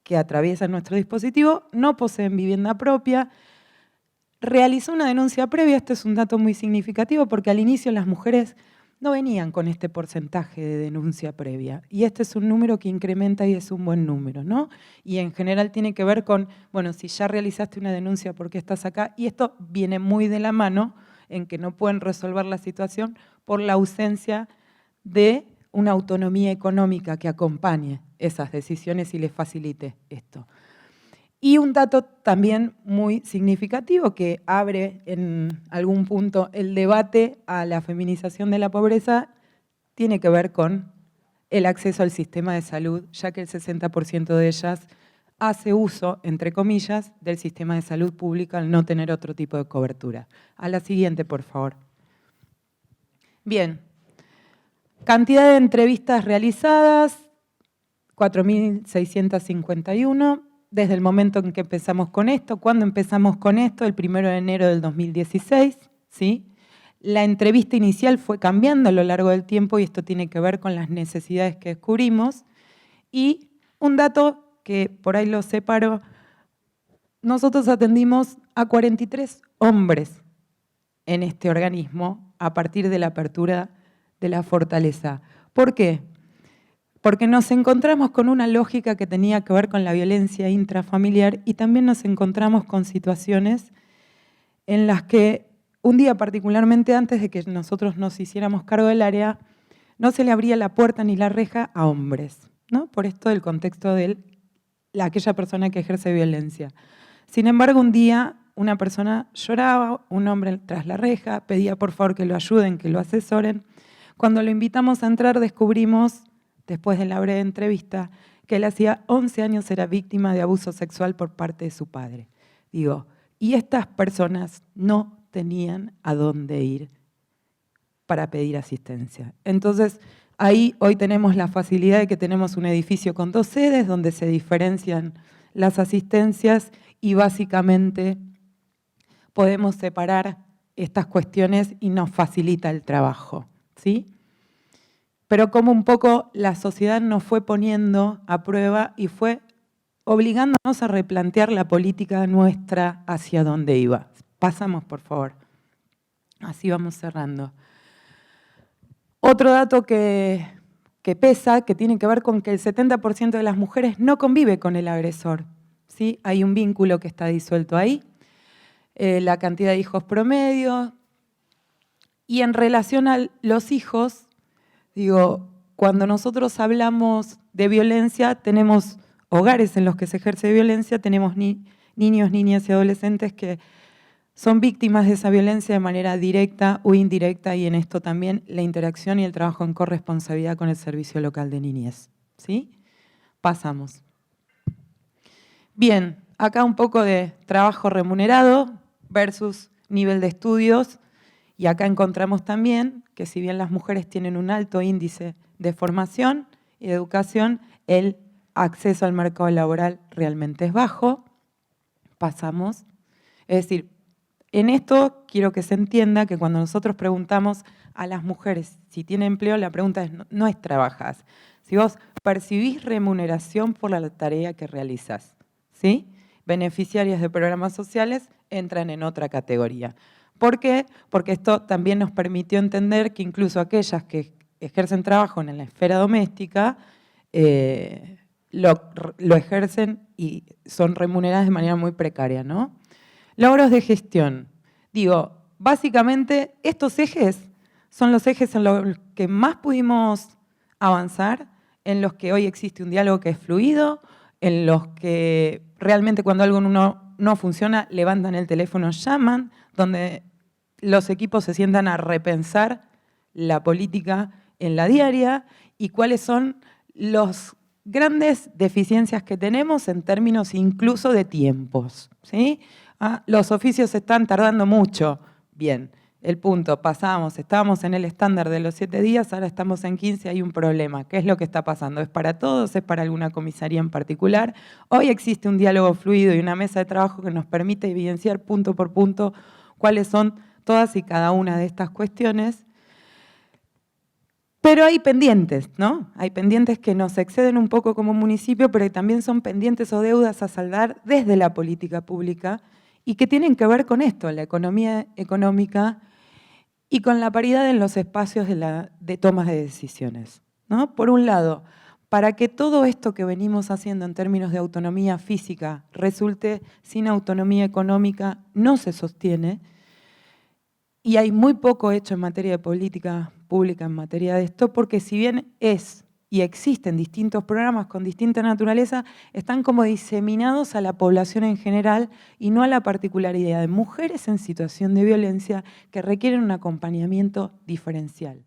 que atraviesan nuestro dispositivo no poseen vivienda propia. Realizó una denuncia previa, esto es un dato muy significativo porque al inicio las mujeres no venían con este porcentaje de denuncia previa. Y este es un número que incrementa y es un buen número, ¿no? Y en general tiene que ver con, bueno, si ya realizaste una denuncia, ¿por qué estás acá? Y esto viene muy de la mano en que no pueden resolver la situación por la ausencia de una autonomía económica que acompañe esas decisiones y les facilite esto. Y un dato también muy significativo que abre en algún punto el debate a la feminización de la pobreza tiene que ver con el acceso al sistema de salud, ya que el 60% de ellas hace uso, entre comillas, del sistema de salud pública al no tener otro tipo de cobertura. A la siguiente, por favor. Bien, cantidad de entrevistas realizadas, 4.651. Desde el momento en que empezamos con esto. ¿Cuándo empezamos con esto? El 1 de enero del 2016, ¿sí? La entrevista inicial fue cambiando a lo largo del tiempo y esto tiene que ver con las necesidades que descubrimos. Y un dato que por ahí lo separo, nosotros atendimos a 43 hombres en este organismo a partir de la apertura de la Fortaleza. ¿Por qué? Porque nos encontramos con una lógica que tenía que ver con la violencia intrafamiliar y también nos encontramos con situaciones en las que un día particularmente antes de que nosotros nos hiciéramos cargo del área, no se le abría la puerta ni la reja a hombres, ¿no? Por esto del contexto de aquella persona que ejerce violencia. Sin embargo, un día una persona lloraba, un hombre tras la reja, pedía por favor que lo ayuden, que lo asesoren. Cuando lo invitamos a entrar descubrimos, después de la breve entrevista, que él hacía 11 años era víctima de abuso sexual por parte de su padre. Digo, y estas personas no tenían a dónde ir para pedir asistencia. Entonces, ahí hoy tenemos la facilidad de que tenemos un edificio con 2 sedes donde se diferencian las asistencias y básicamente podemos separar estas cuestiones y nos facilita el trabajo, ¿sí? Pero como un poco la sociedad nos fue poniendo a prueba y fue obligándonos a replantear la política nuestra hacia dónde iba. Pasamos, por favor. Así vamos cerrando. Otro dato que pesa, que tiene que ver con que el 70% de las mujeres no convive con el agresor, ¿sí? Hay un vínculo que está disuelto ahí. La cantidad de hijos promedio. Y en relación a los hijos, digo, cuando nosotros hablamos de violencia, tenemos hogares en los que se ejerce violencia, tenemos niños, niñas y adolescentes que son víctimas de esa violencia de manera directa o indirecta y en esto también la interacción y el trabajo en corresponsabilidad con el Servicio Local de Niñez, ¿sí? Pasamos. Bien, acá un poco de trabajo remunerado versus nivel de estudios. Y acá encontramos también que si bien las mujeres tienen un alto índice de formación y de educación, el acceso al mercado laboral realmente es bajo. Pasamos. Es decir, en esto quiero que se entienda que cuando nosotros preguntamos a las mujeres si tienen empleo, la pregunta no es ¿trabajás? Si vos percibís remuneración por la tarea que realizás, ¿sí? Beneficiarias de programas sociales entran en otra categoría. ¿Por qué? Porque esto también nos permitió entender que incluso aquellas que ejercen trabajo en la esfera doméstica lo ejercen y son remuneradas de manera muy precaria, ¿no? Logros de gestión. Digo, básicamente estos ejes son los ejes en los que más pudimos avanzar, en los que hoy existe un diálogo que es fluido, en los que realmente cuando algo no funciona, levantan el teléfono, llaman, donde los equipos se sientan a repensar la política en la diaria y cuáles son las grandes deficiencias que tenemos en términos incluso de tiempos, ¿sí? Los oficios están tardando mucho. Bien, el punto, estábamos en el estándar de los 7 días, ahora estamos en 15, hay un problema. ¿Qué es lo que está pasando? ¿Es para todos? ¿Es para alguna comisaría en particular? Hoy existe un diálogo fluido y una mesa de trabajo que nos permite evidenciar punto por punto cuáles son todas y cada una de estas cuestiones. Pero hay pendientes, ¿no? Hay pendientes que nos exceden un poco como municipio, pero que también son pendientes o deudas a saldar desde la política pública y que tienen que ver con esto, la economía económica y con la paridad en los espacios de tomas de decisiones, ¿no? Por un lado, para que todo esto que venimos haciendo en términos de autonomía física resulte sin autonomía económica, no se sostiene, y hay muy poco hecho en materia de política pública en materia de esto, porque si bien es y existen distintos programas con distinta naturaleza, están como diseminados a la población en general y no a la particularidad de mujeres en situación de violencia que requieren un acompañamiento diferencial.